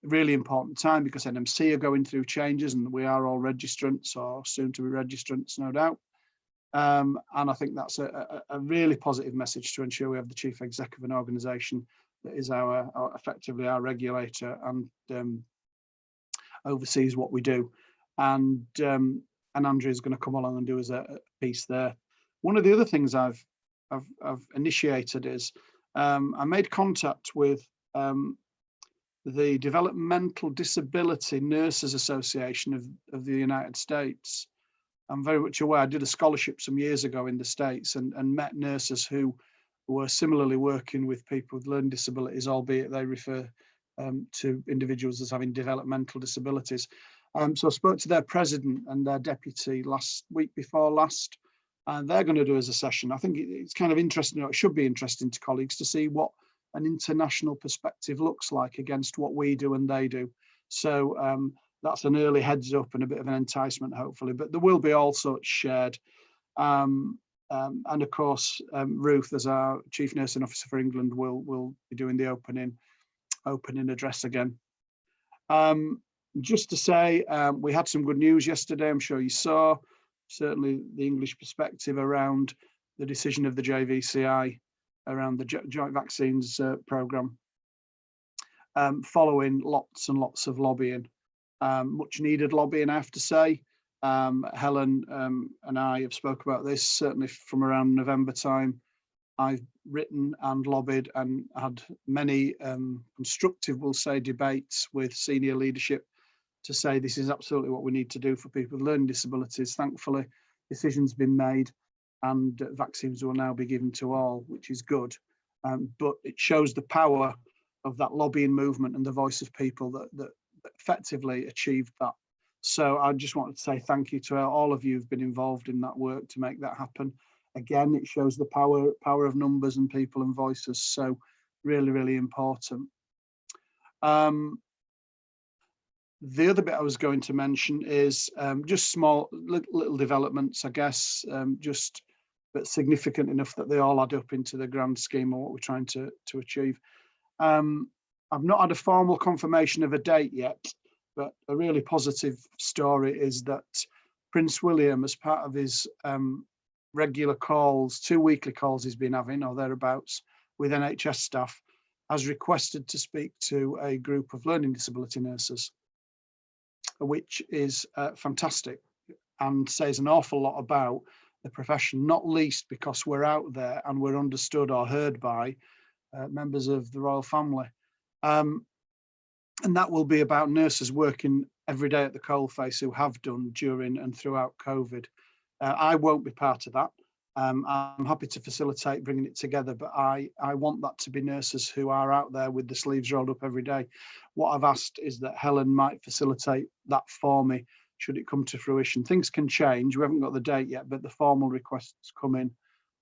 Really important time because NMC are going through changes and we are all registrants or soon to be registrants, no doubt. And I think that's a really positive message to ensure we have the Chief Exec of an organisation that is effectively our regulator and oversees what we do. And Andrea is going to come along and do us a piece there. One of the other things I've initiated is I made contact with the Developmental Disability Nurses Association of the United States. I'm very much aware, I did a scholarship some years ago in the States and met nurses who were similarly working with people with learning disabilities, albeit they refer to individuals as having developmental disabilities. So I spoke to their president and their deputy week before last, and they're going to do as a session. I think it's kind of interesting, or it should be interesting to colleagues to see what an international perspective looks like against what we do and they do. So that's an early heads up and a bit of an enticement, hopefully, but there will be all sorts shared. And of course, Ruth, as our Chief Nursing Officer for England, will be doing the opening address again. Just to say, we had some good news yesterday, I'm sure you saw, certainly the English perspective around the decision of the JVCI around the joint vaccines programme, following lots and lots of lobbying. Much needed lobbying, I have to say. Helen and I have spoke about this certainly from around November time. I've written and lobbied and had many constructive, we'll say, debates with senior leadership to say this is absolutely what we need to do for people with learning disabilities. Thankfully, decisions been made and vaccines will now be given to all, which is good. But it shows the power of that lobbying movement and the voice of people that effectively achieved that. So I just wanted to say thank you to all of you who've been involved in that work to make that happen. Again, it shows the power of numbers and people and voices. So really, really important. The other bit I was going to mention is just small little developments, I guess, just but significant enough that they all add up into the grand scheme of what we're trying to achieve. I've not had a formal confirmation of a date yet, but a really positive story is that Prince William, as part of his regular calls, 2 weekly calls he's been having or thereabouts with NHS staff, has requested to speak to a group of learning disability nurses, which is fantastic and says an awful lot about the profession, not least because we're out there and we're understood or heard by members of the royal family. And that will be about nurses working every day at the coalface who have done during and throughout COVID. I won't be part of that. I'm happy to facilitate bringing it together, but I want that to be nurses who are out there with the sleeves rolled up every day. What I've asked is that Helen might facilitate that for me, should it come to fruition. Things can change. We haven't got the date yet, but the formal requests come in.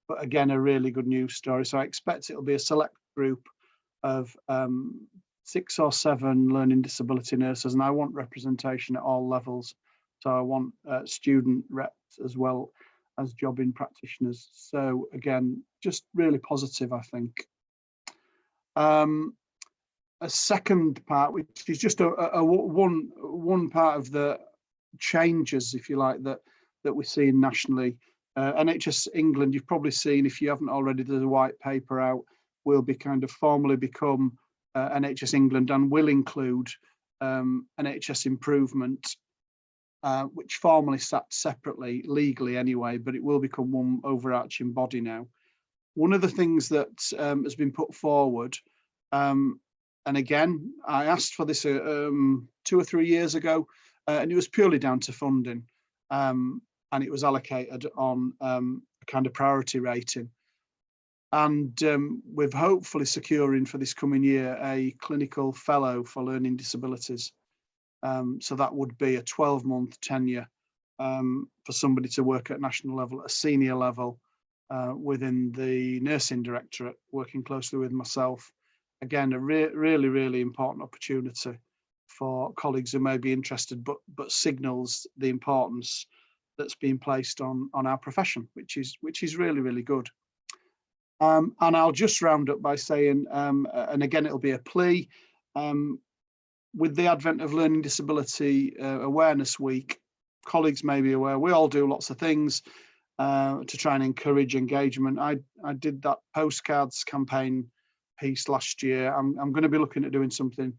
But again, a really good news story. So I expect it'll be a select group of 6 or 7 learning disability nurses, and I want representation at all levels. So I want student reps as well as jobbing practitioners. So again, just really positive, I think. A second part, which is just one part of the changes, if you like, that we're seeing nationally. NHS England, you've probably seen, if you haven't already, there's a white paper out, will be kind of formally become NHS England, and will include NHS Improvement, which formerly sat separately, legally anyway, but it will become one overarching body now. One of the things that has been put forward, and again, I asked for this 2 or 3 years ago, and it was purely down to funding, and it was allocated on a kind of priority rating. And we're hopefully securing for this coming year a clinical fellow for learning disabilities. So that would be a 12-month tenure for somebody to work at national level, at a senior level within the nursing directorate, working closely with myself. Again, a really, really important opportunity for colleagues who may be interested, but signals the importance that's being placed on our profession, which is really, really good. And I'll just round up by saying, and again, it'll be a plea, with the advent of Learning Disability Awareness Week, colleagues may be aware, we all do lots of things to try and encourage engagement. I did that postcards campaign piece last year. I'm going to be looking at doing something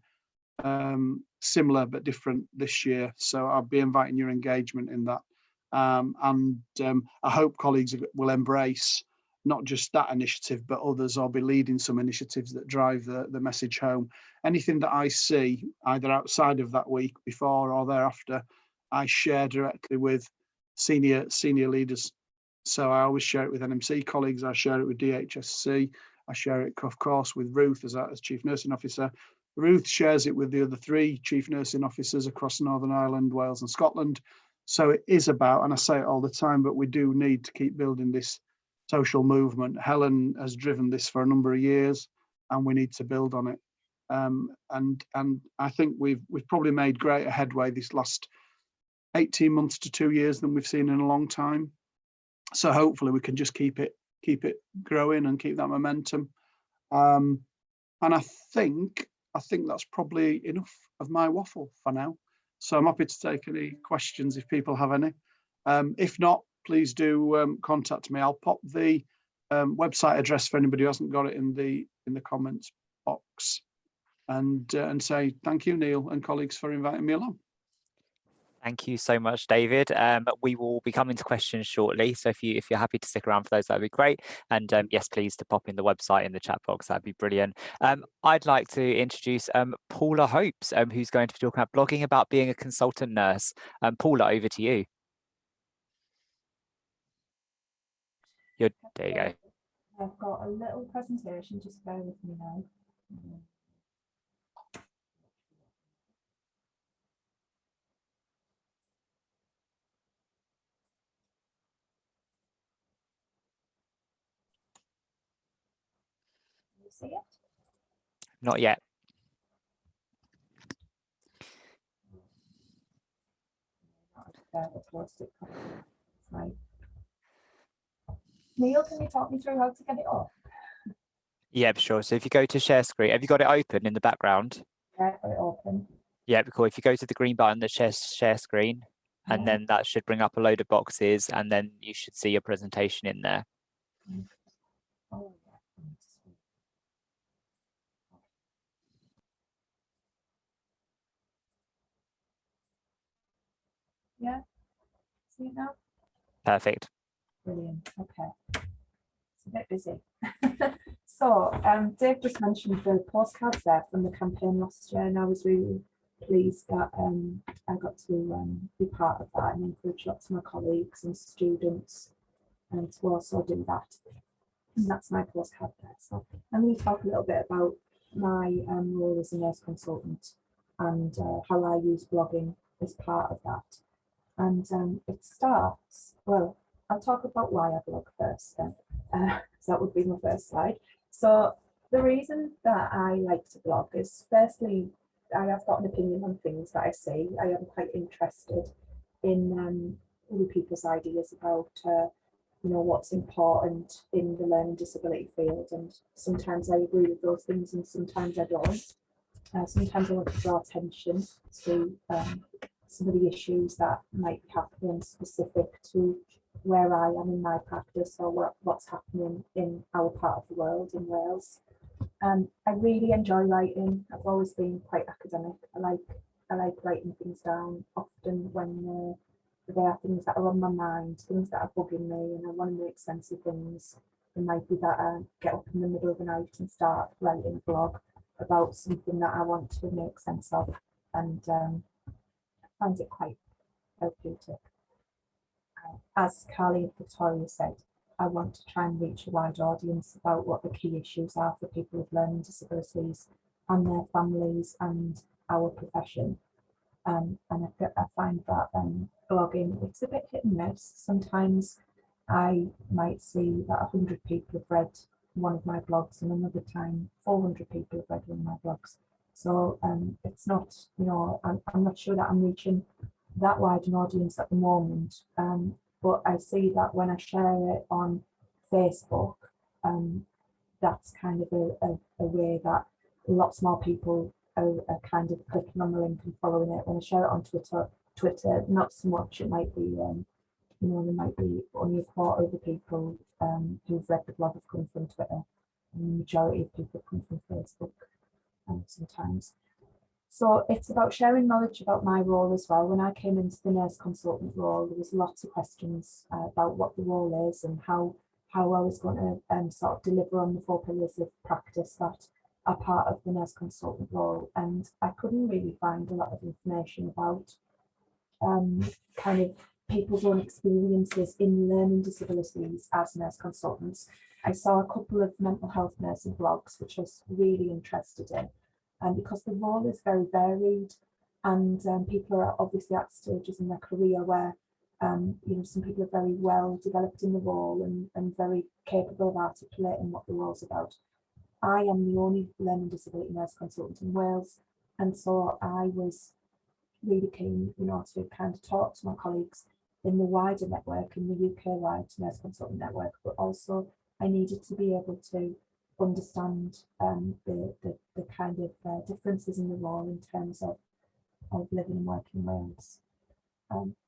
similar but different this year. So I'll be inviting your engagement in that. And I hope colleagues will embrace not just that initiative, but others. I'll be leading some initiatives that drive the message home. Anything that I see, either outside of that week, before or thereafter, I share directly with senior leaders. So I always share it with NMC colleagues, I share it with DHSC, I share it, of course, with Ruth as Chief Nursing Officer. Ruth shares it with the other 3 Chief Nursing Officers across Northern Ireland, Wales and Scotland. So it is about, and I say it all the time, but we do need to keep building this social movement. Helen has driven this for a number of years, and we need to build on it. And I think we've probably made greater headway this last 18 months to 2 years than we've seen in a long time. So hopefully we can just keep it growing and keep that momentum. And I think that's probably enough of my waffle for now. So I'm happy to take any questions if people have any. If not, please do contact me. I'll pop the website address for anybody who hasn't got it in the comments box, and say thank you, Neil and colleagues, for inviting me along. Thank you so much, David. We will be coming to questions shortly, so if you're happy to stick around for those, that'd be great. And yes, please to pop in the website in the chat box, that'd be brilliant. I'd like to introduce Paula Hopes, who's going to be talking about blogging about being a consultant nurse. Paula, over to you. There you go. I've got a little presentation, just bear with me now. Can you see it? Not yet. Right. Neil, can you talk me through how to get it up? Yeah, sure. So if you go to share screen, have you got it open in the background? Yeah, I've got it open. Yeah, cool. If you go to the green button that says share screen, and then that should bring up a load of boxes, and then you should see your presentation in there. Oh, yeah, see it now? Perfect. Brilliant, okay. It's a bit busy. So Dave just mentioned the postcards there from the campaign last year, and I was really pleased that I got to be part of that and encourage lots of my colleagues and students and to also do that. And that's my postcard there. So I'm going to talk a little bit about my role as a nurse consultant and how I use blogging as part of that. And it starts, well, I'll talk about why I blog first then. So that would be my first slide. So the reason that I like to blog is, firstly, I have got an opinion on things that I see. I am quite interested in other people's ideas about you know, what's important in the learning disability field, and sometimes I agree with those things and sometimes I don't. Sometimes I want to draw attention to some of the issues that might be happening specific to where I am in my practice, or what's happening in our part of the world in Wales. I really enjoy writing. I've always been quite academic. I like writing things down, often when there are things that are on my mind, things that are bugging me, and I want to make sense of things. It might be that I get up in the middle of the night and start writing a blog about something that I want to make sense of, and I find it quite therapeutic. As Carly and Victoria said, I want to try and reach a wide audience about what the key issues are for people with learning disabilities and their families and our profession. And I find that blogging, it's a bit hit and miss. Sometimes I might see that 100 people have read one of my blogs, and another time 400 people have read one of my blogs. So it's not, you know, I'm not sure that I'm reaching that wide an audience at the moment. But I see that when I share it on Facebook, that's kind of a way that lots more people are kind of clicking on the link and following it. When I share it on Twitter, not so much. It might be, you know, there might be only a quarter of the people who've read the blog have come from Twitter, and the majority of people come from Facebook sometimes. So it's about sharing knowledge about my role as well. When I came into the nurse consultant role, there was lots of questions about what the role is and how I was going to sort of deliver on the 4 pillars of practice that are part of the nurse consultant role. And I couldn't really find a lot of information about kind of people's own experiences in learning disabilities as nurse consultants. I saw a couple of mental health nursing blogs, which I was really interested in. And because the role is very varied, and people are obviously at stages in their career where you know, some people are very well developed in the role and very capable of articulating what the role's about. I am the only learning disability nurse consultant in Wales, and so I was really keen, you know, to kind of talk to my colleagues in the wider network, in the UK-wide nurse consultant network, but also I needed to be able to understand the kind of differences in the role in terms of living and working in Wales.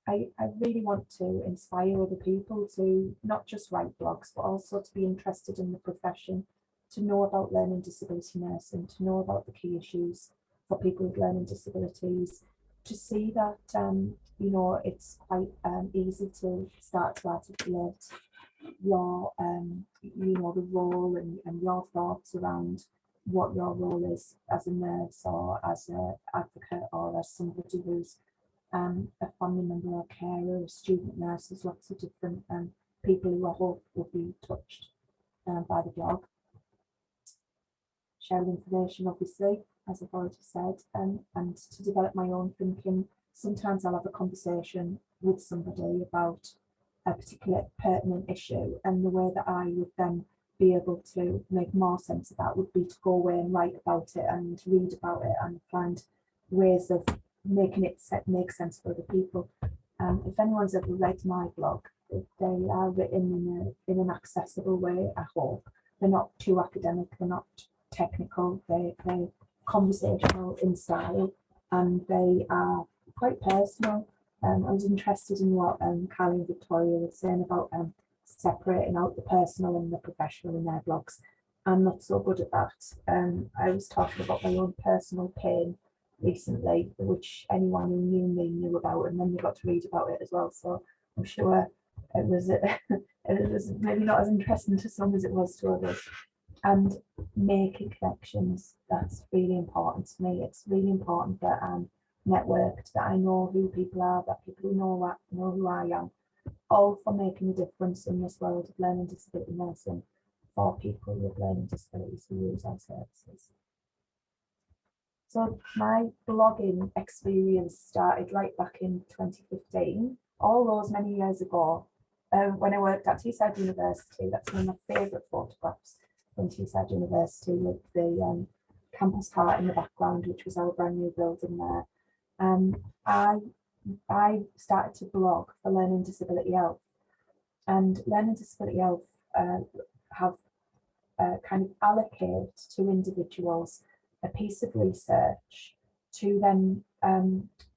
I really want to inspire other people to not just write blogs, but also to be interested in the profession, to know about learning disability nursing, to know about the key issues for people with learning disabilities, to see that you know, it's quite easy to start to articulate your you know, the role and your thoughts around what your role is as a nurse or as an advocate or as somebody who's a family member or carer, a student nurse. There's lots of different people who I hope will be touched by the blog. Sharing information, obviously, as I've already said, and to develop my own thinking. Sometimes I'll have a conversation with somebody about a particular pertinent issue, and the way that I would then be able to make more sense of that would be to go away and write about it and read about it and find ways of making it make sense for other people. If anyone's ever read my blog, they are written in an accessible way, I hope. They're not too academic, they're not technical, they're conversational in style, and they are quite personal. I was interested in what Carly and Victoria were saying about separating out the personal and the professional in their blogs. I'm not so good at that. I was talking about my own personal pain recently, which anyone who knew me knew about, and then they got to read about it as well. So I'm sure it was maybe not as interesting to some as it was to others. And making connections, that's really important to me. It's really important that I'm networked, that I know who people are, that people know who I am. all for making a difference in this world of learning disability nursing for people with learning disabilities who use our services. So my blogging experience started right back in 2015, all those many years ago, when I worked at Teesside University. That's one of my favourite photographs from Teesside University, with the campus heart in the background, which was our brand new building there. I started to blog for Learning Disability Health, and Learning Disability Health have kind of allocate to individuals a piece of research to then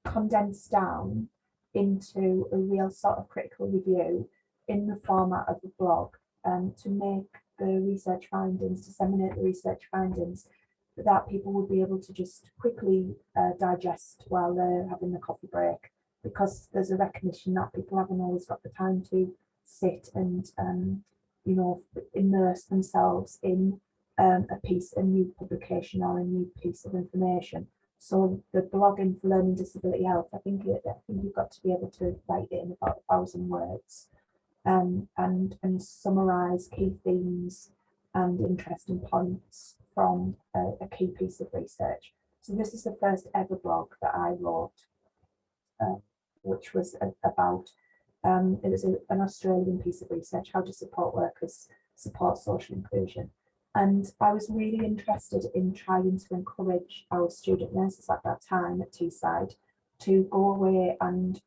condense down into a real sort of critical review in the format of a blog, to make the research findings, disseminate the research findings that people would be able to just quickly digest while they're having a coffee break, because there's a recognition that people haven't always got the time to sit and you know, immerse themselves in a new publication or a new piece of information. So the blogging for Learning Disability Health, I think you've got to be able to write it in about 1,000 words, and summarise key themes and interesting points from a key piece of research. So this is the first ever blog that I wrote, which was about, it was an Australian piece of research, how to support workers support social inclusion. And I was really interested in trying to encourage our student nurses at that time at Teesside to go away and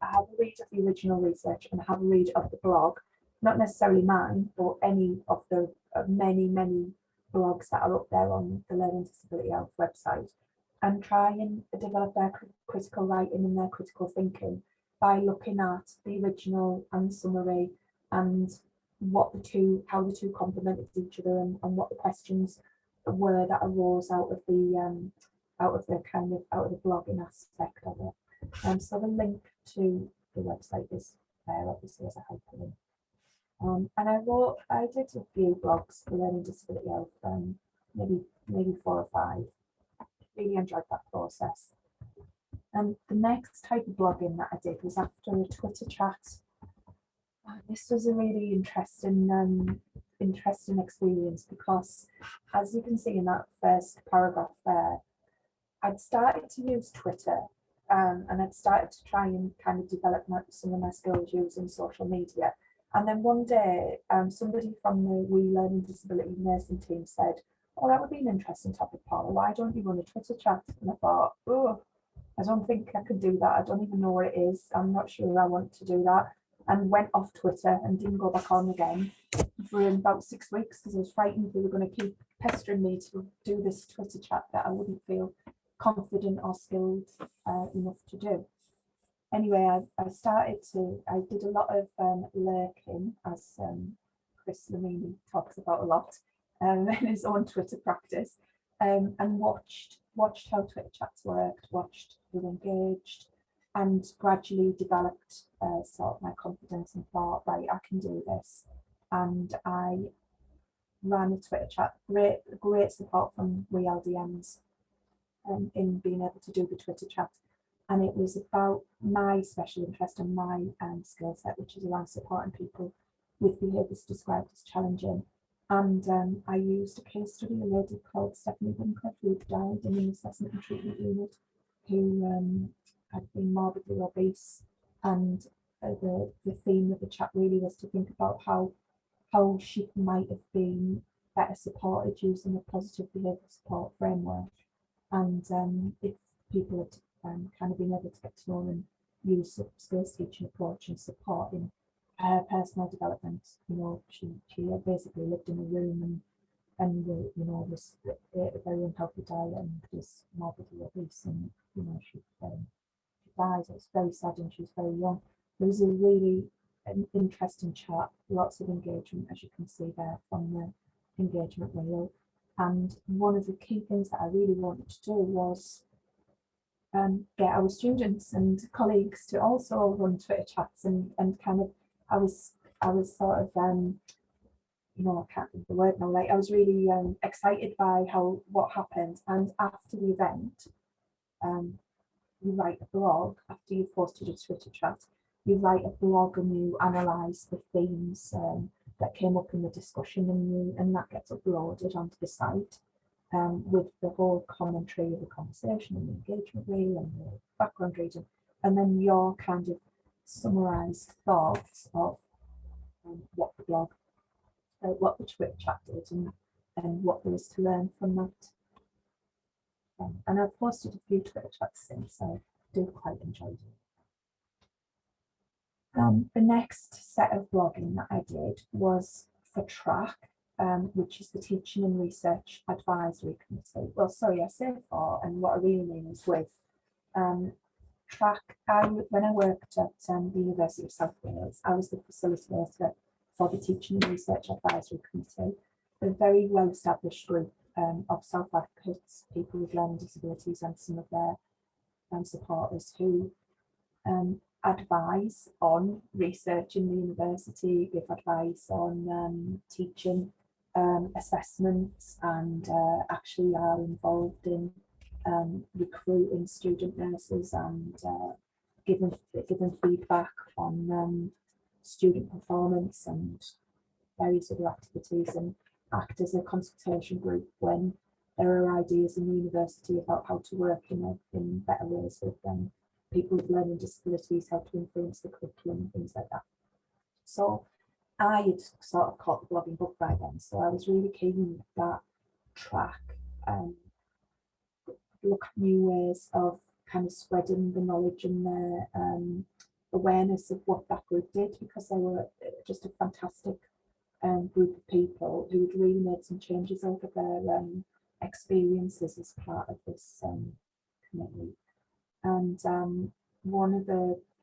have a read of the original research and have a read of the blog, not necessarily mine, but any of the many blogs that are up there on the Learning Disability Health website, and try and develop their critical writing and their critical thinking by looking at the original and summary, and what how the two complemented each other, and what the questions were that arose out of the blogging aspect of it. So the link to the website is there, obviously, as a hyperlink. And I did a few blogs for Learning Disability Health, maybe 4 or 5. Really enjoyed that process. And the next type of blogging that I did was after a Twitter chat. This was a really interesting experience, because, as you can see in that first paragraph there, I'd started to use Twitter, and I'd started to try and kind of develop some of my skills using social media. And then one day, somebody from the We Learning Disability Nursing team said, "Oh, that would be an interesting topic, Paula. Why don't you run a Twitter chat?" And I thought, oh, I don't think I could do that. I don't even know what it is. I'm not sure I want to do that. And went off Twitter and didn't go back on again for about 6 weeks, because I was frightened they were going to keep pestering me to do this Twitter chat that I wouldn't feel confident or skilled enough to do. Anyway, I did a lot of lurking, as Chris Lamini talks about a lot in his own Twitter practice, and watched how Twitter chats worked, watched who engaged, and gradually developed sort of my confidence and thought, right, I can do this. And I ran a Twitter chat, great support from WeLDMs in being able to do the Twitter chat. And it was about my special interest and my skill set, which is around supporting people with behaviours described as challenging. And I used a case study, a lady called Stephanie Wincliffe, who died in an assessment and treatment unit, who had been morbidly obese. And the theme of the chat really was to think about how she might have been better supported using a positive behavioural support framework. And if people had kind of been able to get to know and use a skills teaching approach and support in her personal development. You know, she basically lived in a room and you know, was ate a very unhealthy diet and was morbidly obese, and you know, she died. It was very sad, and she was very young. It was a really interesting chat, lots of engagement, as you can see there from the engagement reel. And one of the key things that I really wanted to do was get our students and colleagues to also run Twitter chats, and kind of I was sort of you know, I can't think of the word now, like I was really excited by what happened. And after the event, you write a blog after you've posted a Twitter chat, you write a blog and you analyse the themes that came up in the discussion, and that gets uploaded onto the site with the whole commentary of the conversation and the engagement reel and the background reading, and then your kind of summarised thoughts of what the blog, what the Twitter chat did, and what there is to learn from that. And I've posted a few Twitter chats since, so I do quite enjoy it. The next set of blogging that I did was for TRAC, which is the Teaching and Research Advisory Committee. Well, sorry, I say for, and what I really mean is with. TRAC, when I worked at the University of South Wales, I was the facilitator for the Teaching and Research Advisory Committee, a very well-established group of South advocates, people with learning disabilities, and some of their supporters who advise on research in the university, give advice on teaching assessments, and actually are involved in recruiting student nurses and giving feedback on student performance and various other activities, and act as a consultation group when there are ideas in the university about how to work in better ways with people with learning disabilities, how to influence the curriculum, things like that. So I had sort of caught the blogging bug by then, so I was really keen that TRAC look at new ways of kind of spreading the knowledge and their awareness of what that group did, because they were just a fantastic group of people who had really made some changes over their experiences as part of this committee. And one of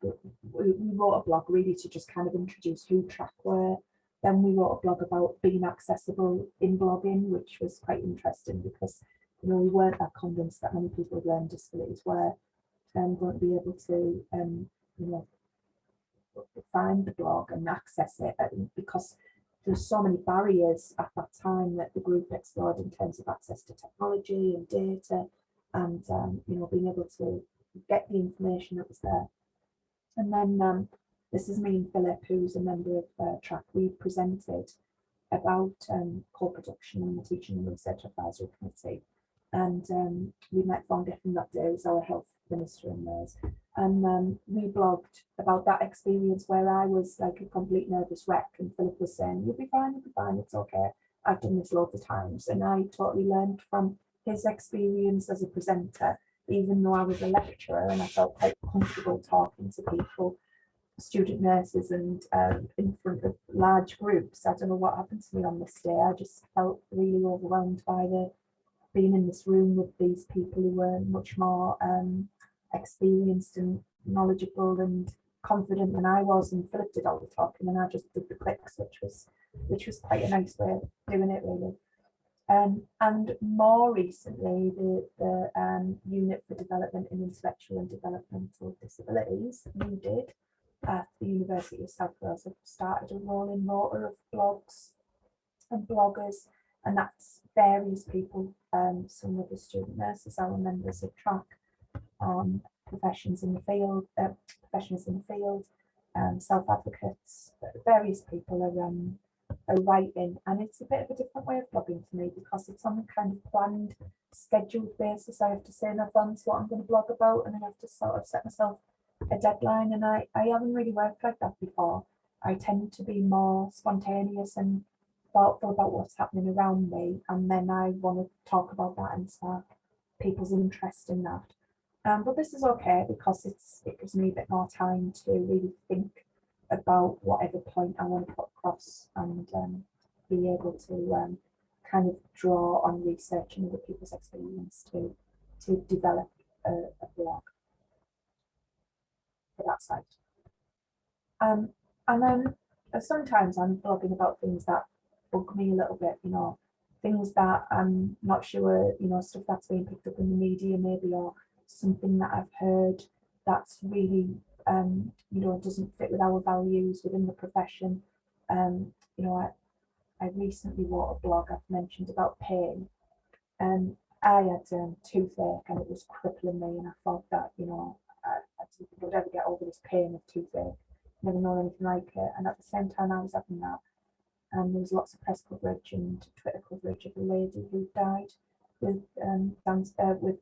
we wrote a blog really to just kind of introduce who TRAC were. Then we wrote a blog about being accessible in blogging, which was quite interesting because we weren't that convinced that many people with learning disabilities were going to be able to find the blog and access it, because there's so many barriers at that time that the group explored in terms of access to technology and data, and being able to get the information that was there. And then this is me and Philip, who's a member of TRAC. We presented about co-production in the Teaching and Research Advisory Committee, and we met Von Giffen that day, as our health minister in theirs, and we blogged about that experience where I was like a complete nervous wreck, and Philip was saying, you'll be fine, it's okay, I've done this loads of times. And I totally learned from his experience as a presenter, even though I was a lecturer and I felt quite comfortable talking to people, student nurses, and in front of large groups. I don't know what happened to me on this day. I just felt really overwhelmed by being in this room with these people who were much more experienced and knowledgeable and confident than I was, and Philip did all the talking and I just did the clicks, which was quite a nice way of doing it, really. And more recently, the Unit for Development in Intellectual and Developmental Disabilities, UDID, at the University of South Wales, have started a rolling rota of blogs and bloggers, and that's various people, some of the student nurses, our members of TRAC, professionals in the field, self-advocates, various people are writing, and it's a bit of a different way of blogging for me because it's on a kind of planned, scheduled basis. I have to say in advance what I'm going to blog about, and I have to sort of set myself a deadline, and I haven't really worked like that before. I tend to be more spontaneous and thoughtful about what's happening around me, and then I want to talk about that and spark people's interest in that. But this is okay because it gives me a bit more time to really think about whatever point I want to put across, and be able to kind of draw on research and other people's experience to develop a blog for that site. And then sometimes I'm blogging about things that bug me a little bit, things that I'm not sure, stuff that's being picked up in the media maybe, or something that I've heard that's really doesn't fit with our values within the profession. I recently wrote a blog, I've mentioned, about pain, and I had toothache and it was crippling me, and I thought that I would ever get over this pain of toothache. never known anything like it. And at the same time I was having that, there was lots of press coverage and Twitter coverage of a lady who died with with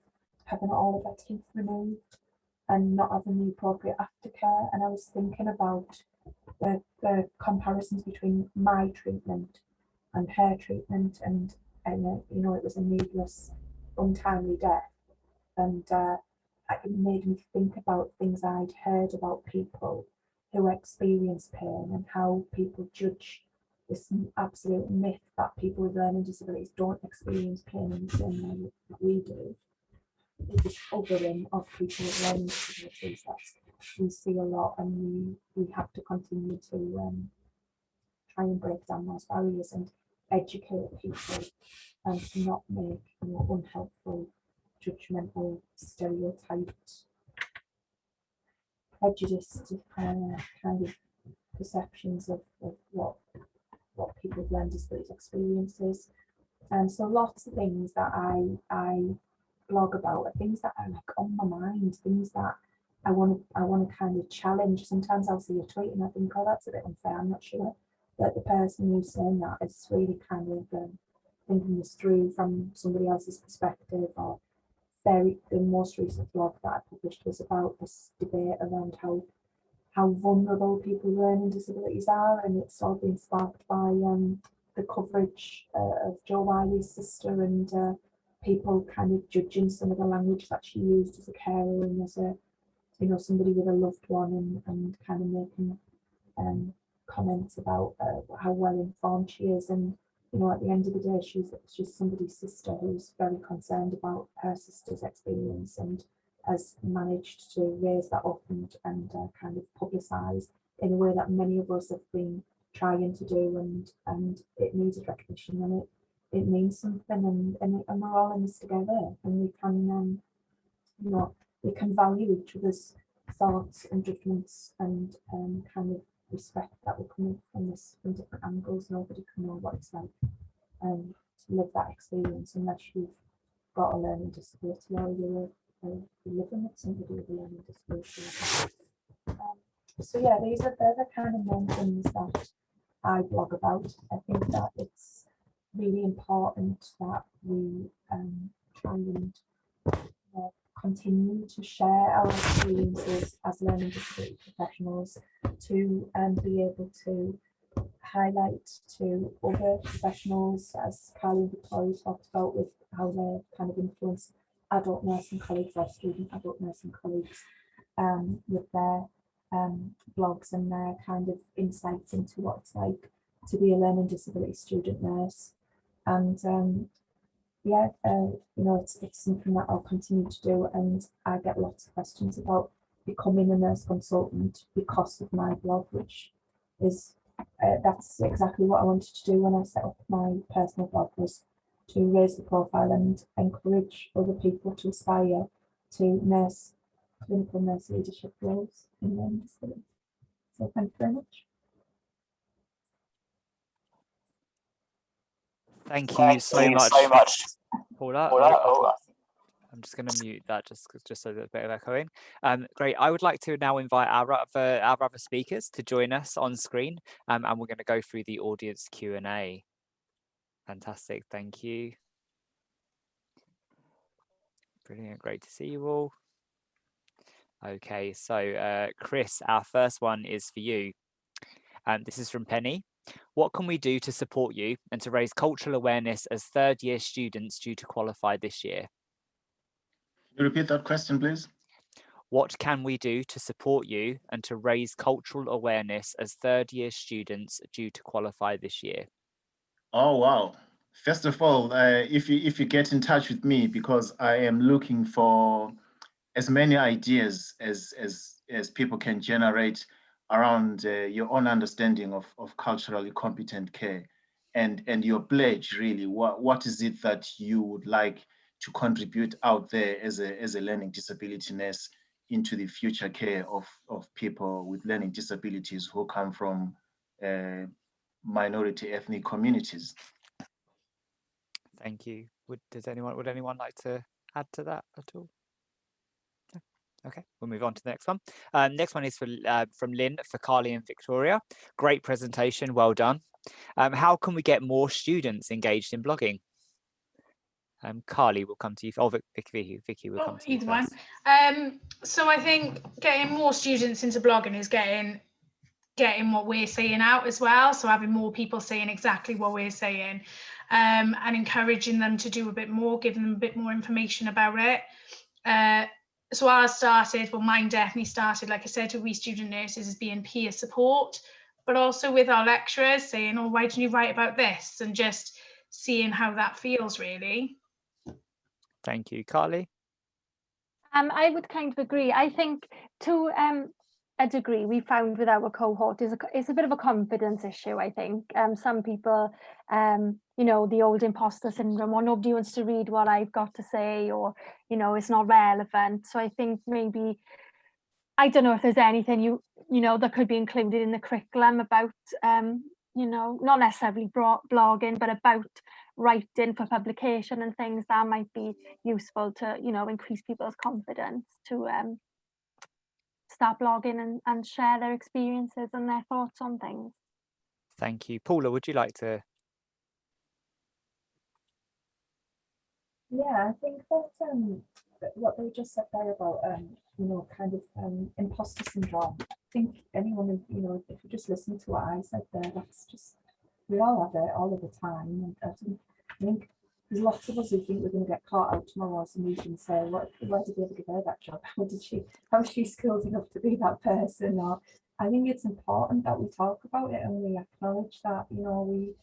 having all of her teeth removed and not having the appropriate aftercare. And I was thinking about the comparisons between my treatment and her treatment, and you know, it was a needless, untimely death, and it made me think about things I'd heard about people who experience pain and how people judge this absolute myth that people with learning disabilities don't experience pain in the same way that we do. This othering of people with learning disabilities that we see a lot, and we have to continue to try and break down those barriers and educate people, and to not make, you know, unhelpful, judgmental, stereotyped, prejudiced kind of perceptions of what people with learning disabilities experiences. And so lots of things that I blog about are things that are like on my mind, things that I want to kind of challenge. Sometimes I'll see a tweet and I think, oh, that's a bit unfair. I'm not sure that the person who's saying that is really kind of thinking this through from somebody else's perspective. Or the most recent blog that I published was about this debate around how vulnerable people with learning disabilities are, and it's all been sparked by the coverage of Jo Whiley's sister, and people kind of judging some of the language that she used as a carer and as a, you know, somebody with a loved one, and kind of making comments about how well informed she is. And you know, at the end of the day, she's somebody's sister who's very concerned about her sister's experience, and has managed to raise that up and kind of publicise in a way that many of us have been trying to do, and it needed recognition, and it means something, and we're all in this together, and we can you know, we can value each other's thoughts and judgments, and kind of respect that we're coming from different angles. Nobody can know what it's like to live that experience unless you've got a learning disability, or you're living with somebody with a learning disability. So yeah, they're the kind of main things that I blog about. I think that it's really important that we try and continue to share our experiences as learning disability professionals, to be able to highlight to other professionals, as Carly and Victoria talked about, with how they kind of influence adult nursing colleagues or student adult nursing colleagues with their blogs and their kind of insights into what it's like to be a learning disability student nurse. And yeah, you know, it's something that I'll continue to do, and I get lots of questions about becoming a nurse consultant because of my blog, which is that's exactly what I wanted to do when I set up my personal blog, was to raise the profile and encourage other people to aspire to clinical nurse leadership roles in learning disability. So thank you very much. Thank you so much, Paula. I'm just going to mute that just so there's a bit of echoing. Great. I would like to now invite our other speakers to join us on screen, and we're going to go through the audience Q&A. Fantastic. Thank you. Brilliant. Great to see you all. Okay, so Chris, our first one is for you. This is from Penny. What can we do to support you and to raise cultural awareness as third-year students due to qualify this year? Can you repeat that question, please? What can we do to support you and to raise cultural awareness as third-year students due to qualify this year? Oh, wow. First of all, if you get in touch with me, because I am looking for as many ideas as people can generate around your own understanding of culturally competent care, and your pledge, really. What is it that you would like to contribute out there as a learning disability nurse into the future care of people with learning disabilities who come from minority ethnic communities? Thank you. Would anyone like to add to that at all? Okay, we'll move on to the next one. Next one is from Lynn for Carly and Victoria. Great presentation, well done. How can we get more students engaged in blogging? Carly will come to you. Oh, Vicky will come to you either first. one. So I think getting more students into blogging is getting what we're saying out as well. So having more people saying exactly what we're saying, and encouraging them to do a bit more, giving them a bit more information about it. So mine definitely started, like I said, with we student nurses, as being peer support, but also with our lecturers saying, oh, why didn't you write about this? And just seeing how that feels, really. Thank you, Carly. I would kind of agree. I think to a degree, we found with our cohort is a bit of a confidence issue. I think some people, you know, the old imposter syndrome, or nobody wants to read what I've got to say, or you know, it's not relevant. So I think maybe, I don't know if there's anything you know that could be included in the curriculum about you know, not necessarily blogging, but about writing for publication and things that might be useful to, you know, increase people's confidence to start blogging and share their experiences and their thoughts on things. Thank you. Paula, would you like to? Yeah, I think that what they just said there about you know, kind of imposter syndrome. I think anyone who, you know, if you just listen to what I said there, that's just, we all have it all of the time. And I think there's lots of us who think we're going to get caught out tomorrow or somebody can say, why did they ever give her that job? How is she skilled enough to be that person? Or I think it's important that we talk about it and we acknowledge that, you know,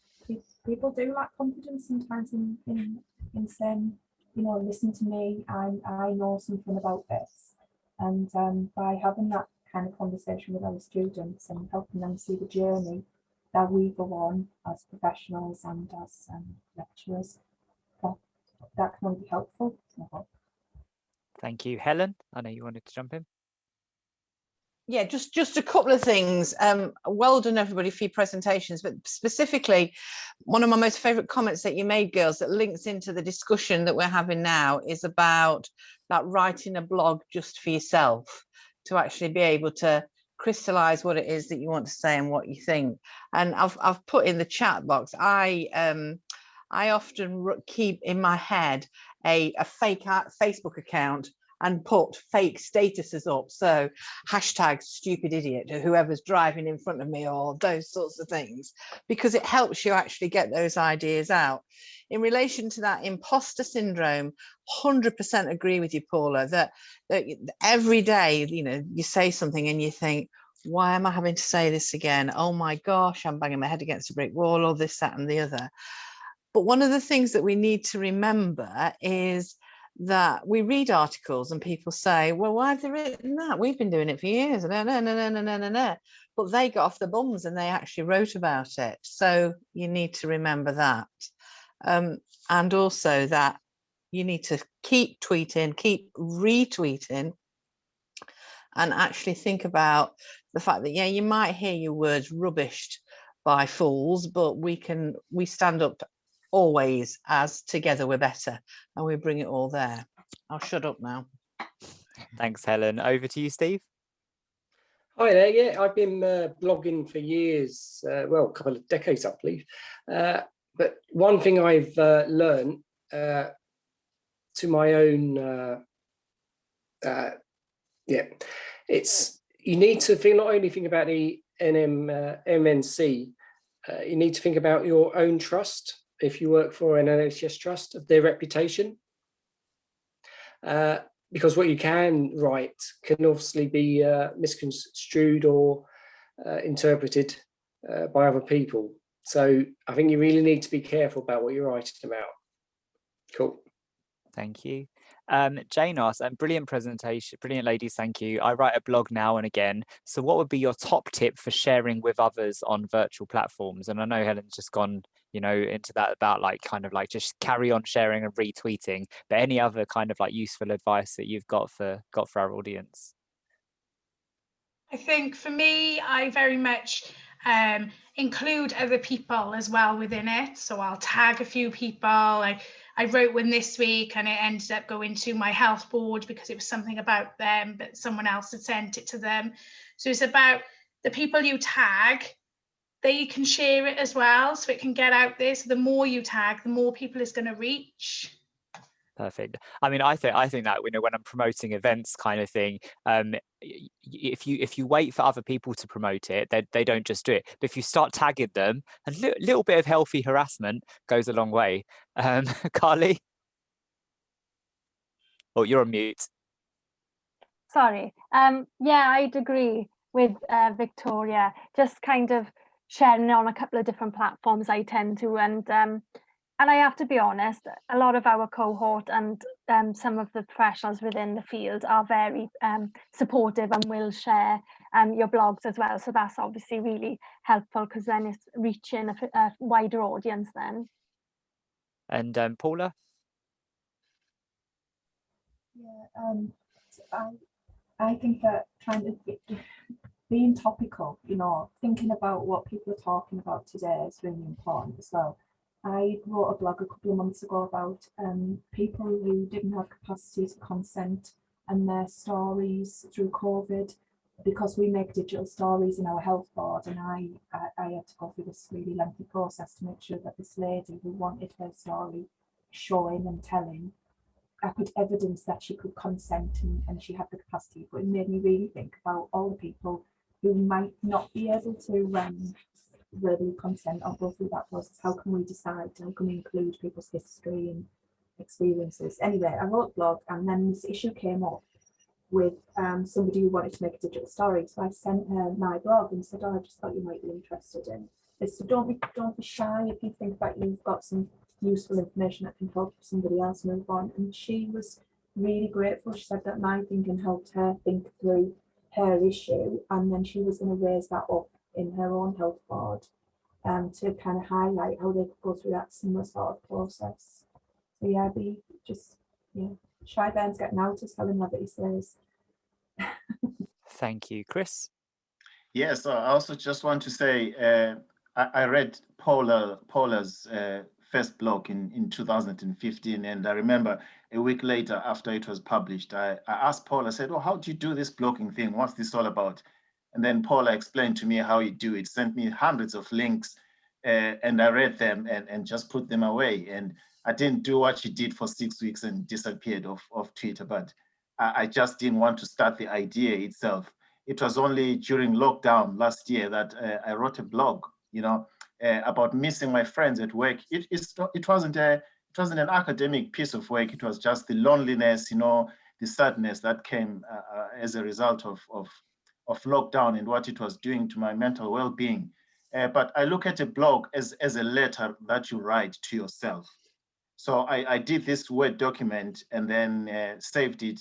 people do lack confidence sometimes in saying, you know, listen to me, I know something about this. And by having that kind of conversation with our students and helping them see the journey that we go on as professionals and as lecturers, that can only be helpful. Thank you. Helen, I know you wanted to jump in. Yeah, just a couple of things. Well done, everybody, for your presentations, but specifically, one of my most favourite comments that you made, girls, that links into the discussion that we're having now is about that writing a blog just for yourself, to actually be able to crystallise what it is that you want to say and what you think. And I've put in the chat box, I often keep in my head a fake Facebook account and put fake statuses up. So hashtag stupid idiot, or whoever's driving in front of me, or those sorts of things, because it helps you actually get those ideas out. In relation to that imposter syndrome, 100% agree with you, Paula, that every day, you know, you say something and you think, why am I having to say this again? Oh my gosh, I'm banging my head against a brick wall, or this, that, and the other. But one of the things that we need to remember is that we read articles and people say, well, why have they written that? We've been doing it for years. No. But they got off the bums and they actually wrote about it. So you need to remember that. And also that you need to keep tweeting, keep retweeting, and actually think about the fact that, yeah, you might hear your words rubbished by fools, but we stand up always as together we're better, and we bring it all there. I'll shut up now. Thanks, Helen. Over to you, Steve. Hi there. Yeah, I've been blogging for years, well, a couple of decades, I believe. But one thing I've learned to my own, it's, you need to think, not only think about the MNC, you need to think about your own trust. If you work for an NHS trust, of their reputation, because what you can write can obviously be misconstrued or interpreted by other people. So I think you really need to be careful about what you're writing about. Cool. Thank you. Jane asked, brilliant presentation, brilliant ladies, thank you. I write a blog now and again. So what would be your top tip for sharing with others on virtual platforms? And I know Helen's just gone, you know, into that about like kind of like just carry on sharing and retweeting, but any other kind of like useful advice that you've got for our audience? I think for me, I very much include other people as well within it. So I'll tag a few people. I I wrote one this week and it ended up going to my health board because it was something about them, but someone else had sent it to them. So it's about the people you tag, they can share it as well, so it can get out there. So the more you tag, the more people it's going to reach. Perfect. I mean, I think that, you know, when I'm promoting events kind of thing, if you wait for other people to promote it, they don't just do it. But if you start tagging them, a little bit of healthy harassment goes a long way. Carly? Oh, you're on mute. Sorry. Yeah, I'd agree with Victoria. Just kind of sharing on a couple of different platforms I tend to, and I have to be honest, a lot of our cohort and some of the professionals within the field are very supportive and will share your blogs as well. So that's obviously really helpful because then it's reaching a wider audience then. And Paula? Yeah, I think that trying to being topical, you know, thinking about what people are talking about today is really important as well. I wrote a blog a couple of months ago about people who didn't have capacity to consent and their stories through COVID, because we make digital stories in our health board, and I had to go through this really lengthy process to make sure that this lady who wanted her story showing and telling, I could evidence that she could consent and she had the capacity. But it made me really think about all the people who might not be able to verbally consent or go through that process. How can we decide? How can we include people's history and experiences? Anyway, I wrote a blog, and then this issue came up with somebody who wanted to make a digital story. So I sent her my blog and said, "Oh, I just thought you might be interested in this. So don't be shy if you think that you've got some useful information that can help somebody else move on." And she was really grateful. She said that my thinking helped her think through her issue, and then she was going to raise that up in her own health board to kind of highlight how they could go through that similar sort of process. So yeah, Shy Ben's getting out, as Helen Levity says. Thank you. Chris? Yes, I also just want to say, I read Paula's first blog in 2015, and I remember a week later after it was published, I asked Paula, I said, "Oh, how do you do this blogging thing? What's this all about?" And then Paula explained to me how you do it, sent me hundreds of links, and I read them and just put them away. And I didn't do what she did for 6 weeks and disappeared off Twitter, but I just didn't want to start the idea itself. It was only during lockdown last year that I wrote a blog, you know, about missing my friends at work. It wasn't an academic piece of work. It was just the loneliness, you know, the sadness that came as a result of lockdown and what it was doing to my mental well-being. But I look at a blog as a letter that you write to yourself. So I did this Word document and then saved it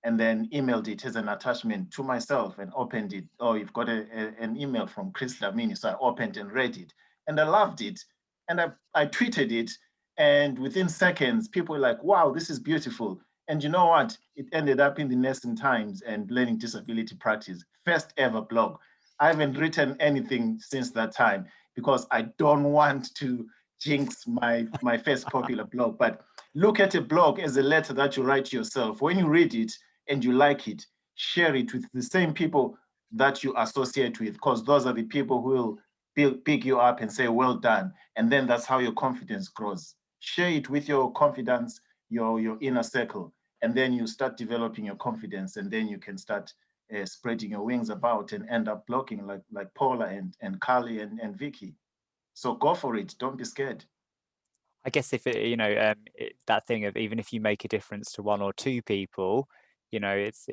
and then emailed it as an attachment to myself and opened it. Oh, you've got an email from Chris Dlamini. So I opened and read it and I loved it. And I tweeted it, and within seconds, people were like, "Wow, this is beautiful." And you know what? It ended up in the Nursing Times and Learning Disability Practice, first ever blog. I haven't written anything since that time because I don't want to jinx my first popular blog. But look at a blog as a letter that you write to yourself. When you read it and you like it, share it with the same people that you associate with, because those are the people who will pick you up and say, "Well done." And then that's how your confidence grows. Share it with your confidence, your inner circle, and then you start developing your confidence, and then you can start spreading your wings about and end up blogging like Paula and Carly and Vicky. So go for it. Don't be scared. I guess if it, you know, that thing of even if you make a difference to one or two people, you know, it's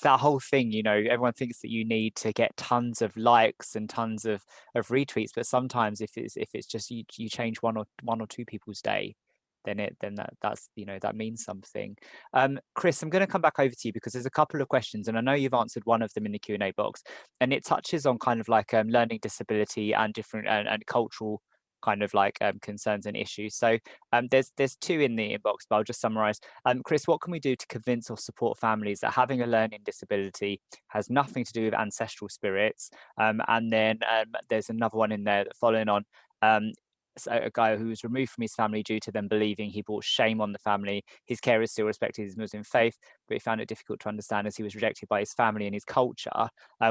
that whole thing. You know, everyone thinks that you need to get tons of likes and tons of retweets, but sometimes if it's just you change one or two people's day, then that's, you know, that means something. Chris, I'm going to come back over to you because there's a couple of questions, and I know you've answered one of them in the Q&A box, and it touches on kind of like learning disability and different and cultural kind of like concerns and issues. So there's two in the inbox, but I'll just summarize. Chris, what can we do to convince or support families that having a learning disability has nothing to do with ancestral spirits? And then there's another one in there following on. a guy who was removed from his family due to them believing he brought shame on the family. His carers still respected his Muslim faith, but he found it difficult to understand as he was rejected by his family and his culture.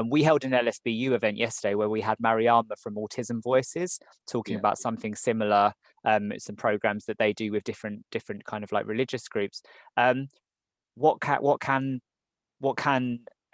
We held an LSBU event yesterday where we had Mariama from Autism Voices talking about something similar, some programs that they do with different kind of like religious groups. What can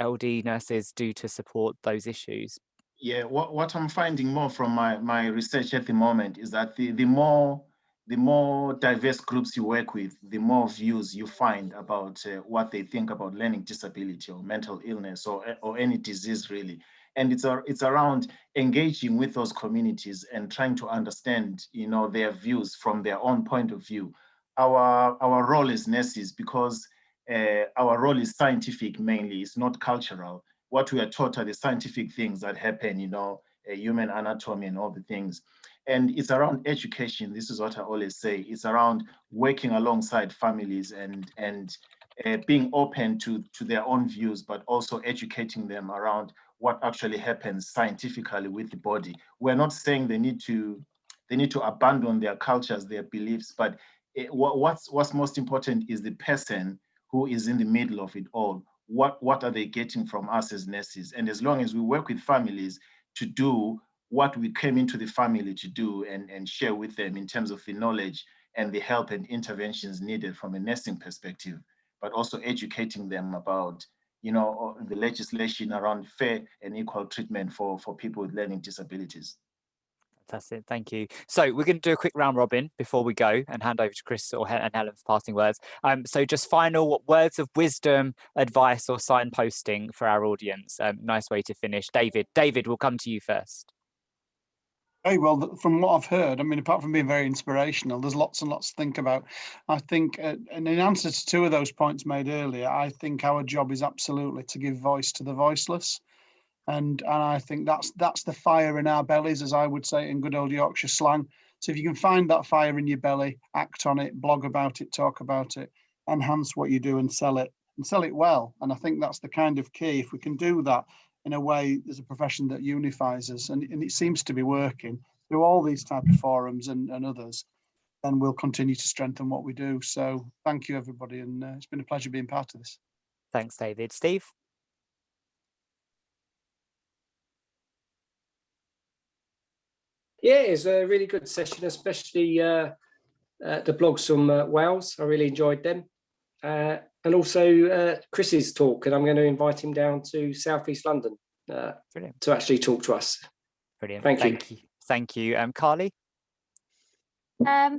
LD nurses do to support those issues? Yeah, what I'm finding more from my research at the moment is that the more diverse groups you work with, the more views you find about what they think about learning disability or mental illness or any disease really. And it's around engaging with those communities and trying to understand, you know, their views from their own point of view. Our role as nurses, because our role is scientific mainly, it's not cultural. What we are taught are the scientific things that happen, you know, human anatomy and all the things. And it's around education. This is what I always say. It's around working alongside families and being open to their own views, but also educating them around what actually happens scientifically with the body. We're not saying they need to abandon their cultures, their beliefs, but what's most important is the person who is in the middle of it all. What are they getting from us as nurses? And as long as we work with families to do what we came into the family to do and share with them in terms of the knowledge and the help and interventions needed from a nursing perspective, but also educating them about, you know, the legislation around fair and equal treatment for people with learning disabilities. Fantastic, thank you. So we're going to do a quick round robin before we go and hand over to Chris and Helen for passing words. So just final words of wisdom, advice or signposting for our audience. Nice way to finish. David, we'll come to you first. Very well, from what I've heard, I mean, apart from being very inspirational, there's lots and lots to think about. I think, and in answer to two of those points made earlier, I think our job is absolutely to give voice to the voiceless. And I think that's the fire in our bellies, as I would say in good old Yorkshire slang. So if you can find that fire in your belly, act on it, blog about it, talk about it, enhance what you do and sell it well. And I think that's the kind of key. If we can do that in a way, there's a profession that unifies us, and it seems to be working through all these type of forums and others, then we'll continue to strengthen what we do. So thank you, everybody. And it's been a pleasure being part of this. Thanks, David. Steve? Yeah, it's a really good session, especially the blogs from Wales. I really enjoyed them. And also Chris's talk, and I'm going to invite him down to South East London to actually talk to us. Brilliant. Thank you. Thank you. Carly? I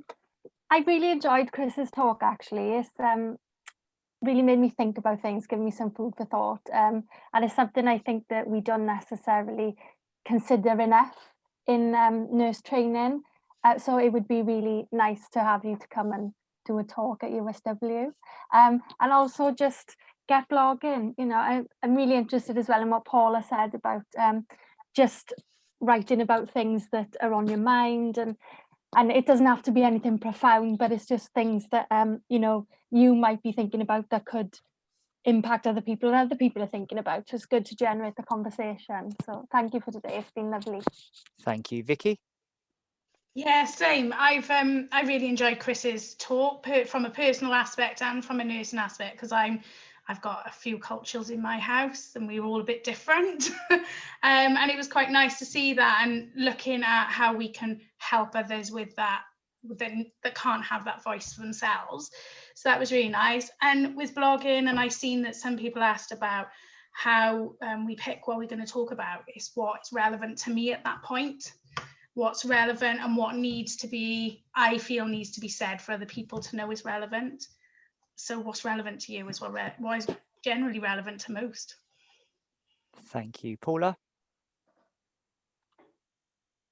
really enjoyed Chris's talk, actually. It's really made me think about things, given me some food for thought. And it's something I think that we don't necessarily consider enough in nurse training. So it would be really nice to have you to come and do a talk at USW. And also just get blogging. You know, I'm really interested as well in what Paula said about just writing about things that are on your mind, and it doesn't have to be anything profound, but it's just things that you know, you might be thinking about that could impact other people and other people are thinking about. So it's good to generate the conversation. So thank you for today. It's been lovely. Thank you. Vicky? Yeah, same. I really enjoyed Chris's talk from a personal aspect and from a nursing aspect, because I've got a few cultures in my house and we were all a bit different. And it was quite nice to see that and looking at how we can help others with that can't have that voice for themselves. So that was really nice. And with blogging, and I've seen that some people asked about how we pick what we're going to talk about. It's what's relevant to me at that point, what's relevant and what I feel needs to be said for other people to know is relevant. So what's relevant to you is what is generally relevant to most. Thank you. Paula?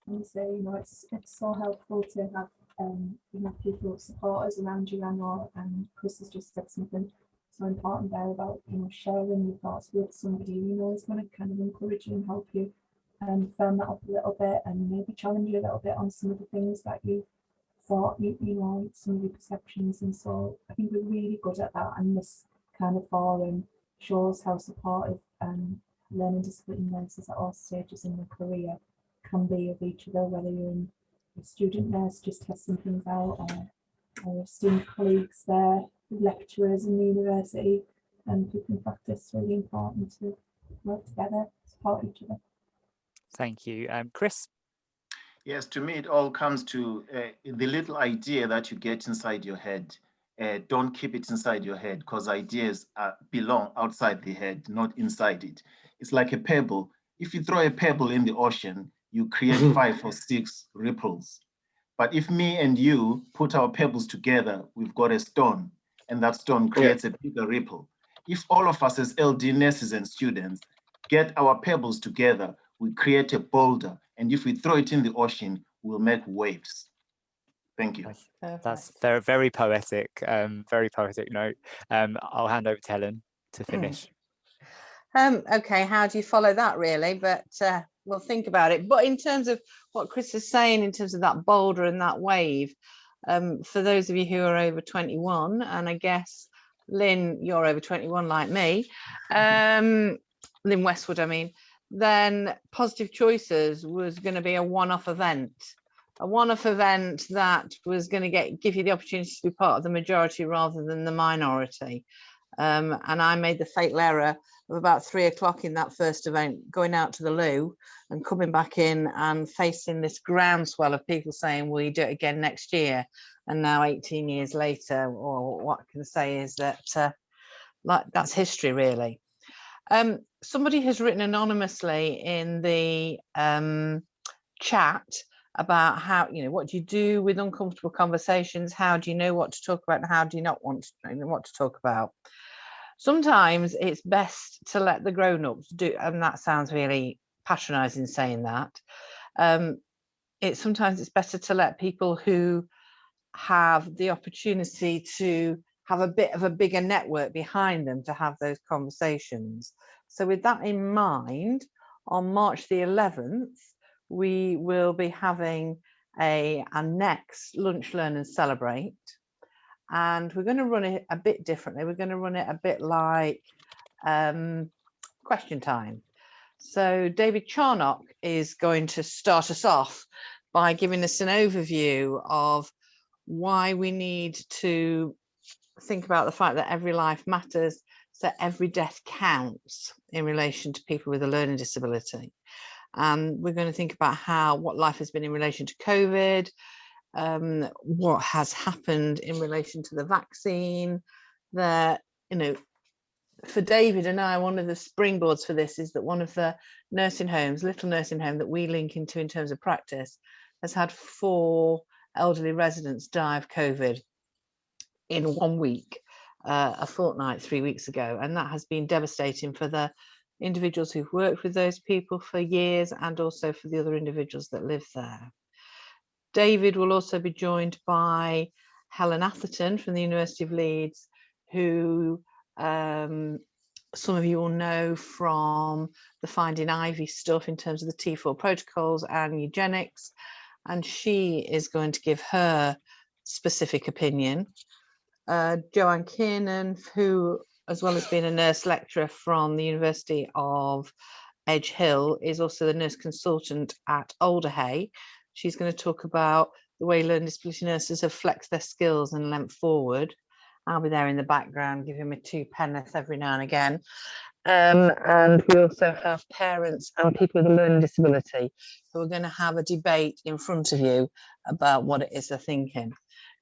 And so, you know, it's so helpful to have you know, people support us around you. I know Chris has just said something so important there about, you know, sharing your thoughts with somebody you know is going to kind of encourage you and help you firm that up a little bit and maybe challenge you a little bit on some of the things that you thought you know, some of your perceptions. And so I think we're really good at that, and this kind of forum shows how supportive learning disability nurses at all stages in their career can be of each other, whether you're in student nurse just test some things out, our esteemed colleagues there, lecturers in the university, and people in practice, really important to work together, support each other. Thank you. Chris? Yes, to me, it all comes to the little idea that you get inside your head. Don't keep it inside your head, because ideas belong outside the head, not inside it. It's like a pebble. If you throw a pebble in the ocean, you create 5 or 6 ripples. But if me and you put our pebbles together, we've got a stone, and that stone creates a bigger ripple. If all of us as LD nurses and students get our pebbles together, we create a boulder. And if we throw it in the ocean, we'll make waves. Thank you. That's very, very poetic, very poetic note. I'll hand over to Helen to finish. Okay, how do you follow that really? But we'll think about it. But in terms of what Chris is saying, in terms of that boulder and that wave, for those of you who are over 21, and I guess Lynn, you're over 21 like me, Lynn Westwood, I mean, then Positive Choices was going to be a one-off event. A one-off event that was going to give you the opportunity to be part of the majority rather than the minority. And I made the fatal error of about 3 o'clock in that first event, going out to the loo and coming back in and facing this groundswell of people saying, will you do it again next year? And now 18 years later, or what I can say is that that's history really. Somebody has written anonymously in the chat about how, what do you do with uncomfortable conversations? How do you know what to talk about and how do you not want to know what to talk about? Sometimes it's best to let the grown-ups do, and that sounds really patronizing saying that. Sometimes it's better to let people who have the opportunity to have a bit of a bigger network behind them to have those conversations. So with that in mind, on March the 11th, we will be having our next Lunch, Learn and Celebrate. And we're going to run it a bit differently. We're going to run it a bit like question time. So David Charnock is going to start us off by giving us an overview of why we need to think about the fact that every life matters, so every death counts in relation to people with a learning disability. And we're going to think about what life has been in relation to COVID, what has happened in relation to the vaccine. That, for David and I, one of the springboards for this is that one of the nursing homes, little nursing home that we link into in terms of practice, has had 4 elderly residents die of COVID in 1 week, a fortnight, 3 weeks ago. And that has been devastating for the individuals who've worked with those people for years and also for the other individuals that live there. David will also be joined by Helen Atherton from the University of Leeds, who some of you will know from the Finding Ivy stuff in terms of the T4 protocols and eugenics. And she is going to give her specific opinion. Joanne Kiernan, who, as well as being a nurse lecturer from the University of Edge Hill, is also the nurse consultant at Alderhay. She's going to talk about the way learning disability nurses have flexed their skills and leant forward. I'll be there in the background, giving me 2 penneth every now and again. And we also have parents and people with a learning disability who are going to have a debate in front of you about what it is they're thinking.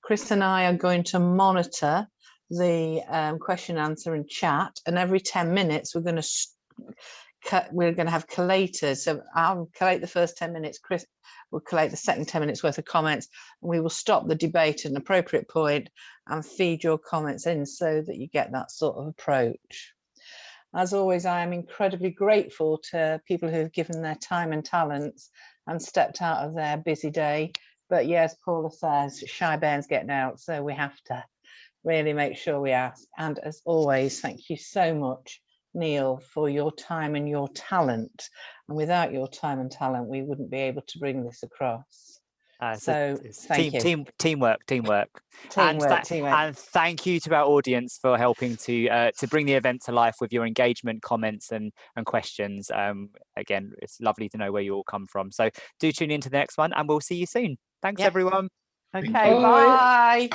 Chris and I are going to monitor the question, answer and chat, and every 10 minutes we're going to have collators. So I'll collate the first 10 minutes, Chris will collate the second 10 minutes worth of comments, and we will stop the debate at an appropriate point and feed your comments in so that you get that sort of approach. As always, I am incredibly grateful to people who have given their time and talents and stepped out of their busy day. But yes, Paula says, shy bairn's getting out, so we have to really make sure we ask. And as always, thank you so much, Neil, for your time and your talent. And without your time and talent, we wouldn't be able to bring this across. So thank you. Teamwork. And thank you to our audience for helping to bring the event to life with your engagement, comments and questions. Again, it's lovely to know where you all come from. So do tune into the next one and we'll see you soon. Thanks, Yeah. everyone. Okay, you. bye.